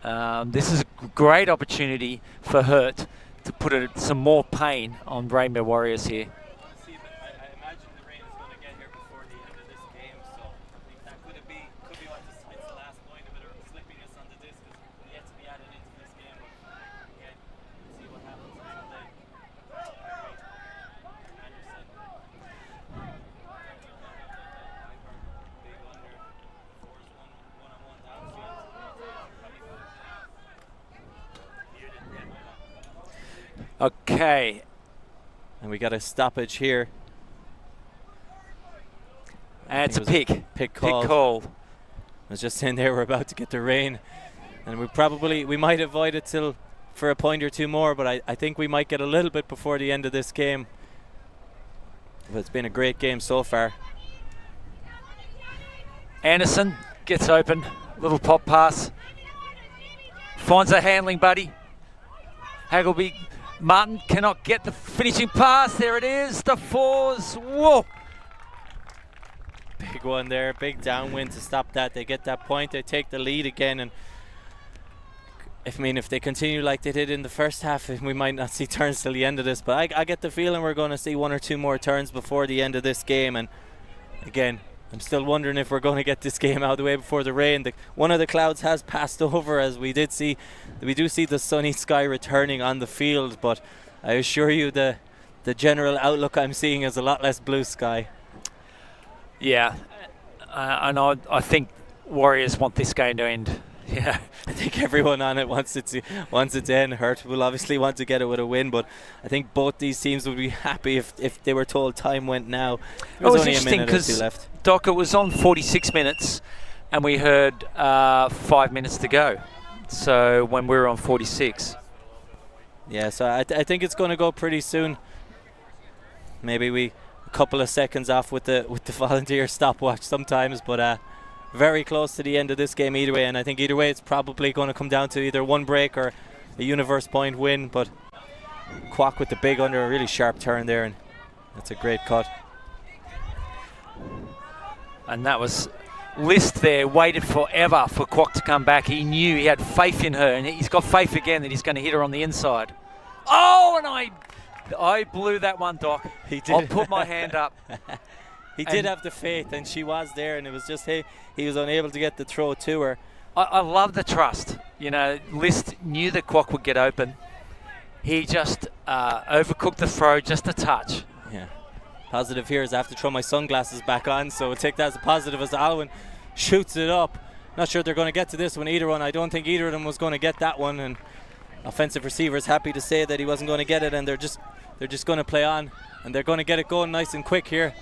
this is a great opportunity for Hurt to put some more pain on Rainbow Warriors here. I imagine the rain is going to get here before the end of this game, so I think that could be what decides the last point, a bit of slippiness on the disc is yet to be added into this game. But again, we'll see what happens on Sunday. Okay. And we got a stoppage here. And it's a pick. Pick called. Pick called. I was just saying there, we're about to get the rain. And we might avoid it for a point or two more, but I think we might get a little bit before the end of this game. But it's been a great game so far. Anderson gets open. Little pop pass. Finds a handling buddy. Haggleby. Martin cannot get the finishing pass. There it is. The fours. Whoa. Big one there. Big downwind to stop that. They get that point. They take the lead again. And if they continue like they did in the first half, we might not see turns till the end of this. But I get the feeling we're going to see one or two more turns before the end of this game. And again, I'm still wondering if we're going to get this game out of the way before the rain. One of the clouds has passed over, as we do see the sunny sky returning on the field, but I assure you the general outlook I'm seeing is a lot less blue sky. Yeah, and I think Warriors want this game to end. Yeah, I think everyone on it wants it to end. Hurt will obviously want to get it with a win, but I think both these teams would be happy if they were told time went now. There's only a minute or two left. Doc, it was on 46 minutes, and we heard 5 minutes to go. So when we were on 46. Yeah, so I think it's going to go pretty soon. Maybe a couple of seconds off with the volunteer stopwatch sometimes, but very close to the end of this game either way. And I think either way it's probably going to come down to either one break or a universe point win. But Kwok with the big under, a really sharp turn there, and that's a great cut. And that was List there, waited forever for Kwok to come back. He knew, he had faith in her, and he's got faith again that he's going to hit her on the inside. Oh, and I blew that one, Doc. He did. I'll put my hand up. He did have the faith, and she was there, and it was just he was unable to get the throw to her. I love the trust. List knew that Kwok would get open. He just overcooked the throw just a touch. Yeah. Positive here is I have to throw my sunglasses back on, so we'll take that as a positive as Alwyn shoots it up. Not sure they're going to get to this one, either one. I don't think either of them was going to get that one, and offensive receiver is happy to say that he wasn't going to get it, and they're just going to play on, and they're going to get it going nice and quick here.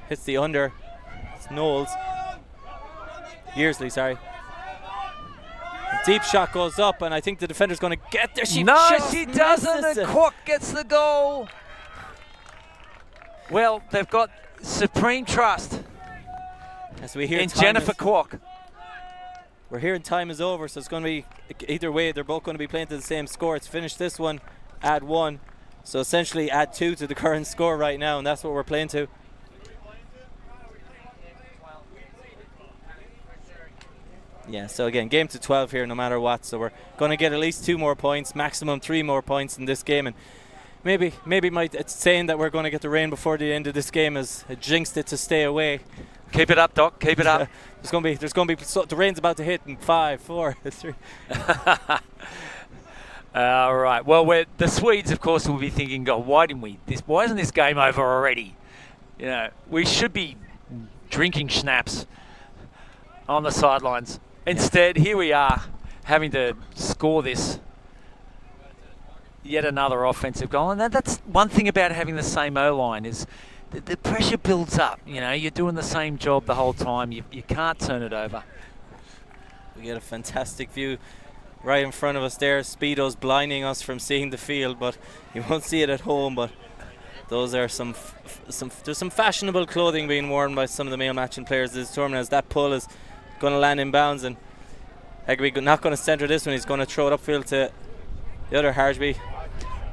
Hits the under. It's Knowles. Yearsley, sorry. Deep shot goes up, and I think the defender's going to get there. She doesn't, and Kwok gets the goal. Well, they've got supreme trust as we hear in Jennifer Kwok. We're hearing time is over, so it's going to be either way. They're both going to be playing to the same score. It's finish this one, add 1. So essentially add 2 to the current score right now, and that's what we're playing to. Yeah, so again, game to 12 here no matter what. So we're going to get at least 2 more points, maximum 3 more points in this game. And maybe it's saying that we're going to get the rain before the end of this game has jinxed it to stay away. Keep it up, Doc. Keep it up. There's going to be the rain's about to hit in 5, 4, 3. All right. Well, the Swedes, of course, will be thinking, God, why isn't this game over already? We should be drinking schnapps on the sidelines. Instead, here we are having to score this. Yet another offensive goal. And that's one thing about having the same O-line is the pressure builds up. You're doing the same job the whole time. You can't turn it over. We get a fantastic view right in front of us there. Speedo's blinding us from seeing the field, but you won't see it at home. But those are there's some fashionable clothing being worn by some of the male matching players this tournament, as that pull is going to land in bounds, and Hegby not going to centre this one. He's going to throw it upfield to the other Harsby.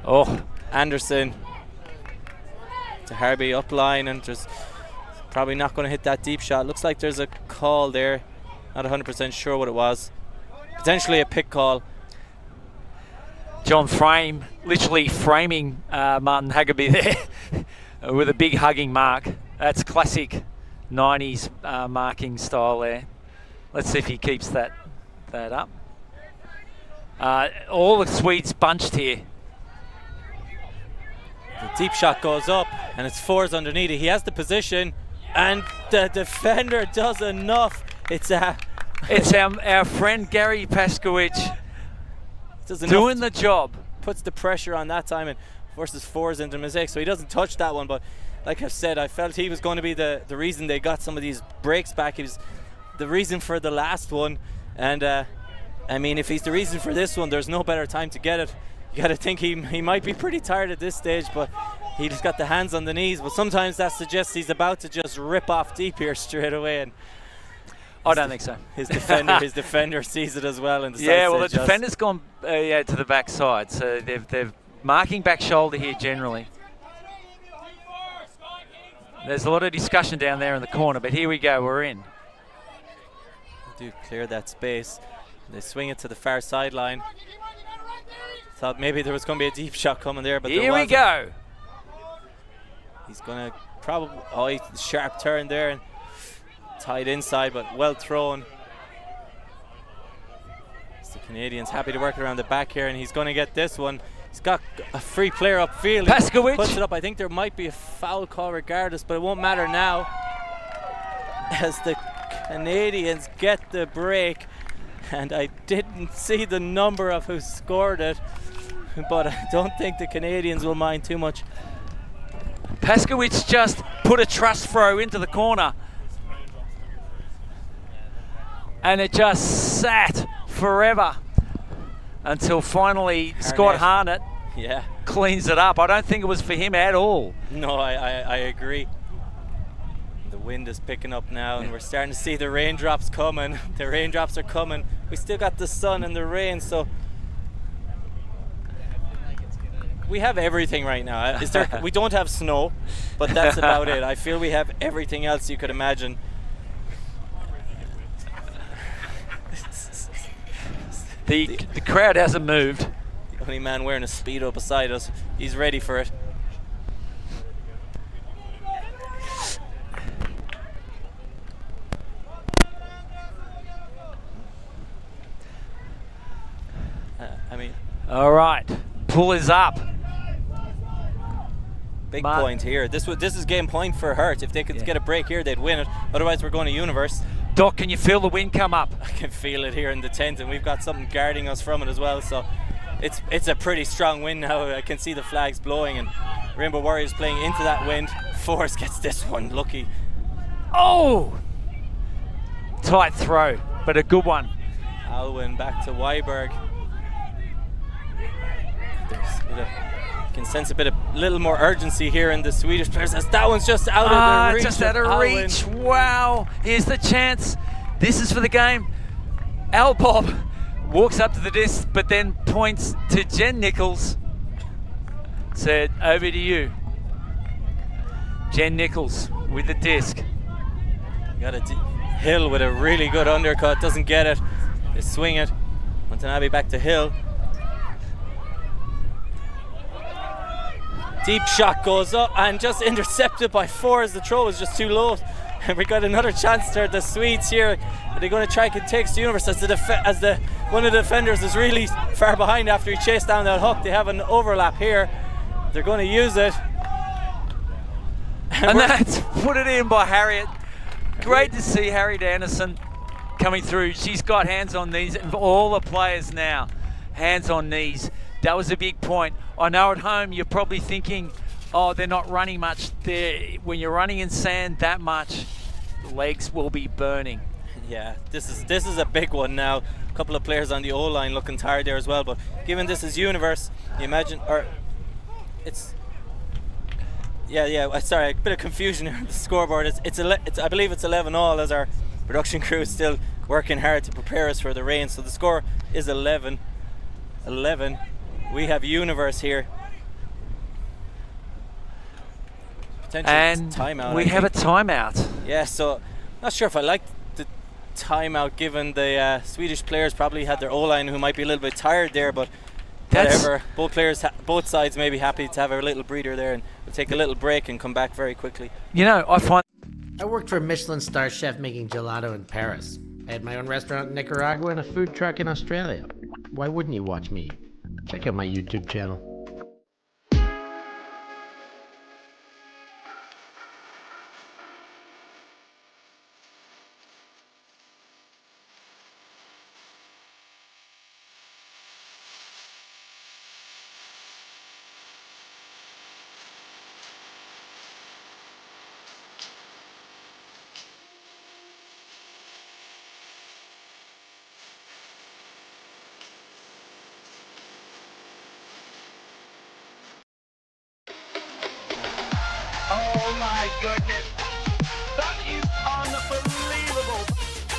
Oh, Anderson to Harby up line, and just probably not going to hit that deep shot. Looks like there's a call there. Not 100% sure what it was. Potentially a pick call. John Frame literally framing Martin Haggerby there with a big hugging mark. That's classic 90s marking style there. Let's see if he keeps that up. All the Swedes bunched here. The deep shot goes up, and it's fours underneath it. He has the position, and the defender does enough. It's our friend Gary Paskowicz doing the job. Puts the pressure on that time and forces fours into mistake. So he doesn't touch that one, but like I've said, I felt he was going to be the reason they got some of these breaks back. He was the reason for the last one, and I mean, if he's the reason for this one, there's no better time to get it. You got to think he might be pretty tired at this stage, but he just got the hands on the knees. But sometimes that suggests he's about to just rip off deep here straight away. And I don't think so. His defender sees it as well. And yeah, well, the defender's gone to the back side, so they're marking back shoulder here generally. There's a lot of discussion down there in the corner, but here we go, we're in. They do clear that space. They swing it to the far sideline. Thought maybe there was going to be a deep shot coming there, but here we go. He's going to probably, sharp turn there and tied inside, but well thrown. It's the Canadians happy to work around the back here, and he's going to get this one. He's got a free player upfield. Paskowicz puts it up. I think there might be a foul call regardless, but it won't matter now, as the Canadians get the break. And I didn't see the number of who scored it, but I don't think the Canadians will mind too much. Paskowicz just put a trust throw into the corner, and it just sat forever until finally Scott Harnett cleans it up. I don't think it was for him at all. No, I agree. The wind is picking up now, and we're starting to see the raindrops coming. The raindrops are coming. We still got the sun and the rain, so we have everything right now. We don't have snow, but that's about it. I feel we have everything else you could imagine. The crowd hasn't moved. The only man wearing a Speedo beside us, he's ready for it. All right, pull is up. Big point here. This is game point for Hurt. If they could get a break here, they'd win it. Otherwise, we're going to Universe. Doc, can you feel the wind come up? I can feel it here in the tent, and we've got something guarding us from it as well. So it's a pretty strong wind now. I can see the flags blowing, and Rainbow Warriors playing into that wind. Force gets this one. Lucky. Oh! Tight throw, but a good one. Alwyn back to Weiberg. You can sense a little more urgency here in the Swedish players, as that one's just out of the reach. Just out of reach. Wow. Here's the chance. This is for the game. Al Bob walks up to the disc, but then points to Jen Nichols. Said, over to you. Jen Nichols with the disc. Got a Hill with a really good undercut. Doesn't get it. They swing it. Watanabe back to Hill. Deep shot goes up and just intercepted by four, as the throw was just too low. And we got another chance there. The Swedes here, are they going to try and take the Universe, as one of the defenders is really far behind after he chased down that hook. They have an overlap here. They're going to use it. And that's put it in by Harriet. Great to see Harriet Anderson coming through. She's got hands on knees, and for all the players now, hands on knees. That was a big point. I know at home you're probably thinking, oh, they're not running much. When you're running in sand that much, the legs will be burning. Yeah, this is a big one now. A couple of players on the O-line looking tired there as well. But given this is Universe, you imagine, or it's. Yeah. Sorry, a bit of confusion here on the scoreboard. I believe it's 11-all as our production crew is still working hard to prepare us for the rain. So the score is 11. We have Universe here. And timeout, we have a timeout. Yeah, so not sure if I like the timeout given the Swedish players probably had their O-line who might be a little bit tired there, but whatever. Both sides may be happy to have a little breather there, and we'll take a little break and come back very quickly. You know, I find I worked for a Michelin star chef making gelato in Paris. I had my own restaurant in Nicaragua and a food truck in Australia. Why wouldn't you watch me? Check out my YouTube channel. Oh my goodness. That is unbelievable.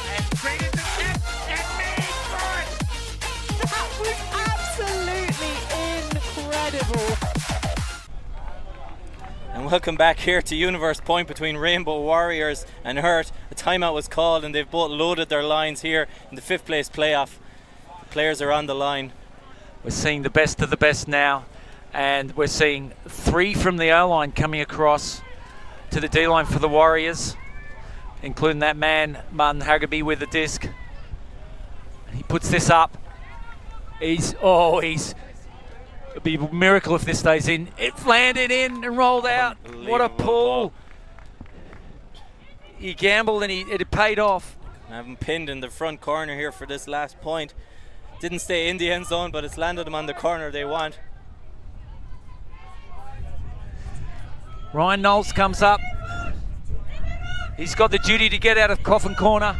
And created the net and made for it. That was absolutely incredible. And welcome back here to Universe Point between Rainbow Warriors and Hurt. A timeout was called and they've both loaded their lines here in the 5th place playoff. The players are on the line. we're seeing the best of the best now. And we're seeing 3 from the O-line coming across to the D-line for the Warriors, including that man, Martin Haggerby, with the disc. He puts this up. It'll be a miracle if this stays in. It landed in and rolled out. What a pull. He gambled and it paid off. I have him pinned in the front corner here for this last point. Didn't stay in the end zone, but it's landed him on the corner they want. Ryan Knowles comes up. He's got the duty to get out of coffin corner.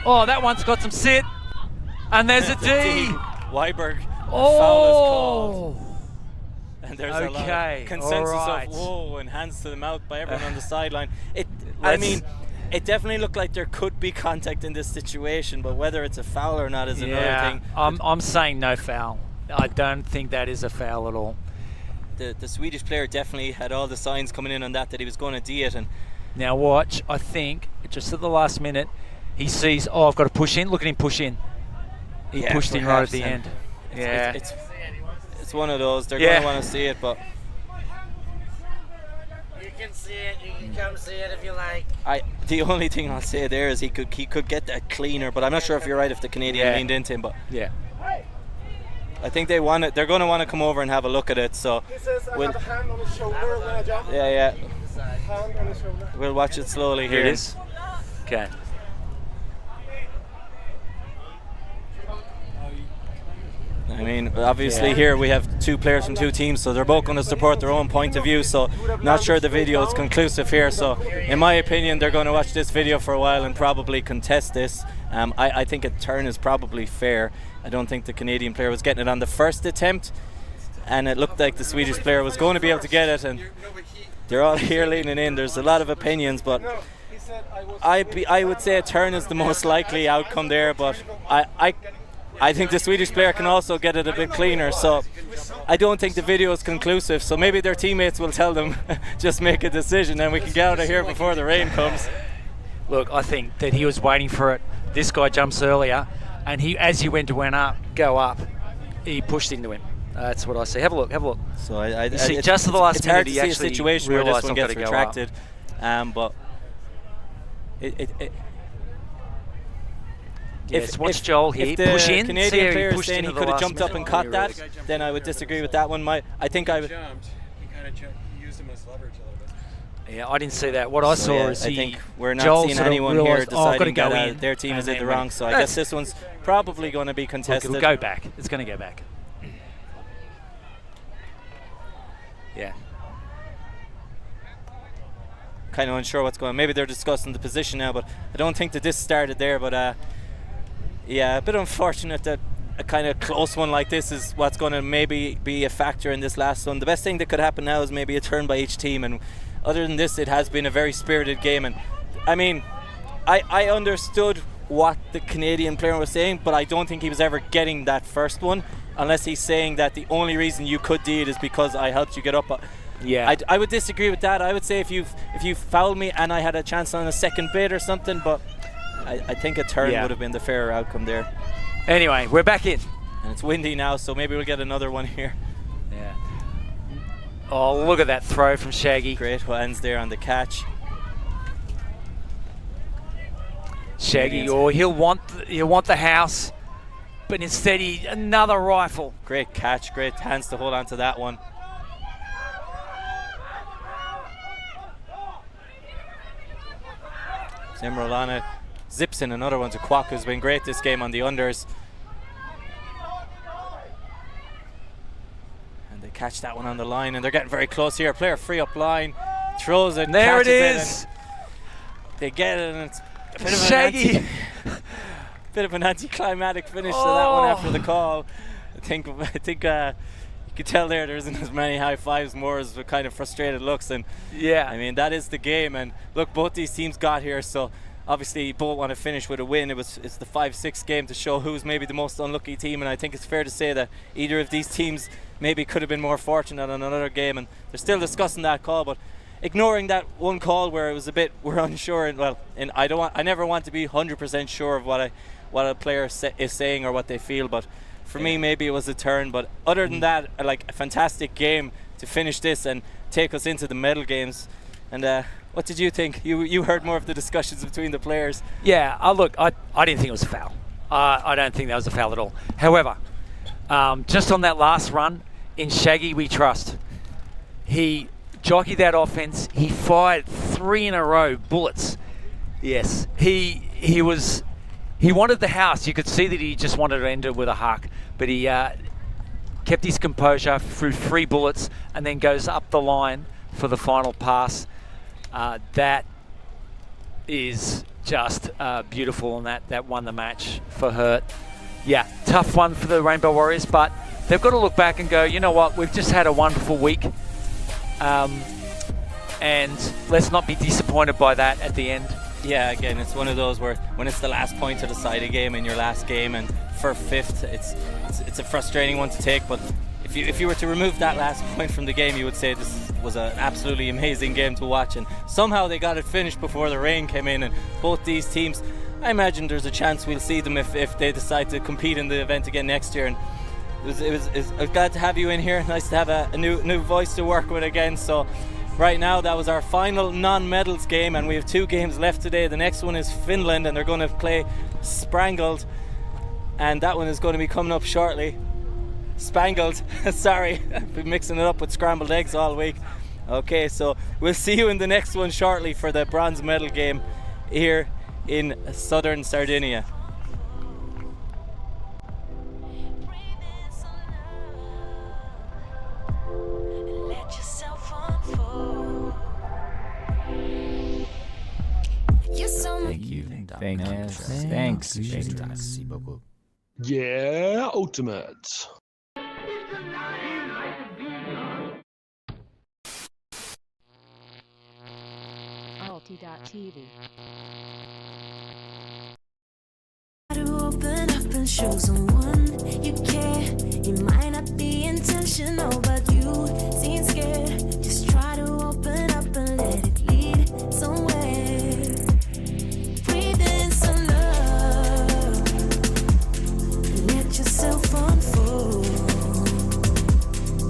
That one's got some sit. And there's a D. Weiberg. Oh. Foul is called. And there's a lot Okay, of consensus all right. of whoa and hands to the mouth by everyone on the sideline. It definitely looked like there could be contact in this situation, but whether it's a foul or not is another thing. I'm saying no foul. I don't think that is a foul at all. The Swedish player definitely had all the signs coming in on that he was going to D it. And now watch, I think, just at the last minute, he sees, I've got to push in. Look at him push in. He pushed in right at the end. It's one of those. They're going to want to see it, but You can see it. You can come see it if you like. the only thing I'll say there is he could get that cleaner, but I'm not sure if you're right if the Canadian leaned into him. But yeah, I think they're going to want to come over and have a look at it. So He says I have a hand on his shoulder when I jump. yeah, Hand on his shoulder. we'll watch it slowly here here. it is. Okay. I mean, obviously here we have 2 players from 2 teams, so they're both going to support their own point of view. So not sure the video is conclusive here. So in my opinion, they're going to watch this video for a while and probably contest this. I think a turn is probably fair. I don't think the Canadian player was getting it on the first attempt, and it looked like the Swedish player was going to be able to get it. And they're all here leaning in. There's a lot of opinions, but I would say a turn is the most likely outcome there. But I think the Swedish player can also get it a bit cleaner, so I don't think the video is conclusive. So maybe their teammates will tell them, just make a decision and we can get out of here before the rain comes. Look, I think that he was waiting for it. This guy jumps earlier, and as he went go up, he pushed into him. That's what I see. Have a look. So You see, just at the last it's hard minute, to he see a actually situation where this realised one I've gets got to go up. retracted, but Yes, watch Joel here. If the Push in. Canadian See how player is pushed saying he into the could have last jumped up minute. and caught that, then I would disagree with that one. I think I would. Jumped. He kind of used him as leverage a little bit. Yeah, I didn't see that. What I saw is I think we're not Joel seeing sort of anyone here realised, I've got to deciding go that in, their team and is in then the went. wrong. So I That's- guess this one's probably going to be Look, contested. it'll go back. It's going to go back. Yeah. kind of unsure what's going on. Maybe they're discussing the position now, but I don't think that this started there. But yeah, a bit unfortunate that a kind of close one like this is what's going to maybe be a factor in this last one. The best thing that could happen now is maybe a turn by each team, and other than this, it has been a very spirited game. And I mean, I understood what the Canadian player was saying, but I don't think he was ever getting that first one, unless he's saying that the only reason you could do it is because I helped you get up. Yeah, I would disagree with that. I would say if you fouled me and I had a chance on a second bid or something, but I think a turn would have been the fairer outcome there. Anyway, we're back in. And it's windy now, so maybe we'll get another one here. Yeah. Oh, look at that throw from Shaggy. Great hands there on the catch. Shaggy, or he'll want the house, but instead another rifle. Great catch, great hands to hold on to that one. Zimrolana zips in another one to Kwok, who's been great this game on the unders. And they catch that one on the line, and they're getting very close here. Player free up line, throws it, there it catches is. They get it, and it's a bit of Shaggy. bit of an anticlimactic finish to that one after the call. I think you could tell there isn't as many high fives, more as kind of frustrated looks. And yeah, I mean, that is the game. And look, both these teams got here, so obviously both want to finish with a win. It's the 5-6 game to show who's maybe the most unlucky team, and I think it's fair to say that either of these teams maybe could have been more fortunate on another game, and they're still discussing that call. But ignoring that one call where it was a bit we're unsure, and I never want to be 100% sure of what a player is saying or what they feel, but for me maybe it was a turn. But other than that, like, a fantastic game to finish this and take us into the medal games. And what did you think? You heard more of the discussions between the players. Yeah, look, I didn't think it was a foul. I don't think that was a foul at all. However, just on that last run, in Shaggy we trust. He jockeyed that offense. He fired 3 in a row bullets. Yes, he wanted the house. You could see that he just wanted to end it with a huck, but he kept his composure through 3 bullets and then goes up the line for the final pass. That is just beautiful, and that won the match for Hurt. Yeah, tough one for the Rainbow Warriors, but they've got to look back and go, you know what, we've just had a wonderful week, and let's not be disappointed by that at the end. Yeah, again, it's one of those where when it's the last point to decide a game in your last game, and for 5th, it's a frustrating one to take. But if you were to remove that last point from the game, you would say this was an absolutely amazing game to watch, and somehow they got it finished before the rain came in. And both these teams, I imagine there's a chance we'll see them if they decide to compete in the event again next year. And I was glad to have you in here. Nice to have a new voice to work with again. So right now, that was our final non-medals game, and we have 2 games left today. The next one is Finland, and they're going to play Sprangled, and that one is going to be coming up shortly. Spangled, sorry, I've been mixing it up with scrambled eggs all week. Okay, so we'll see you in the next one shortly for the bronze medal game here in southern Sardinia. Thanks. Yeah, ultimate. ULTI.TV. To open up and show someone you care. You might not be intentional.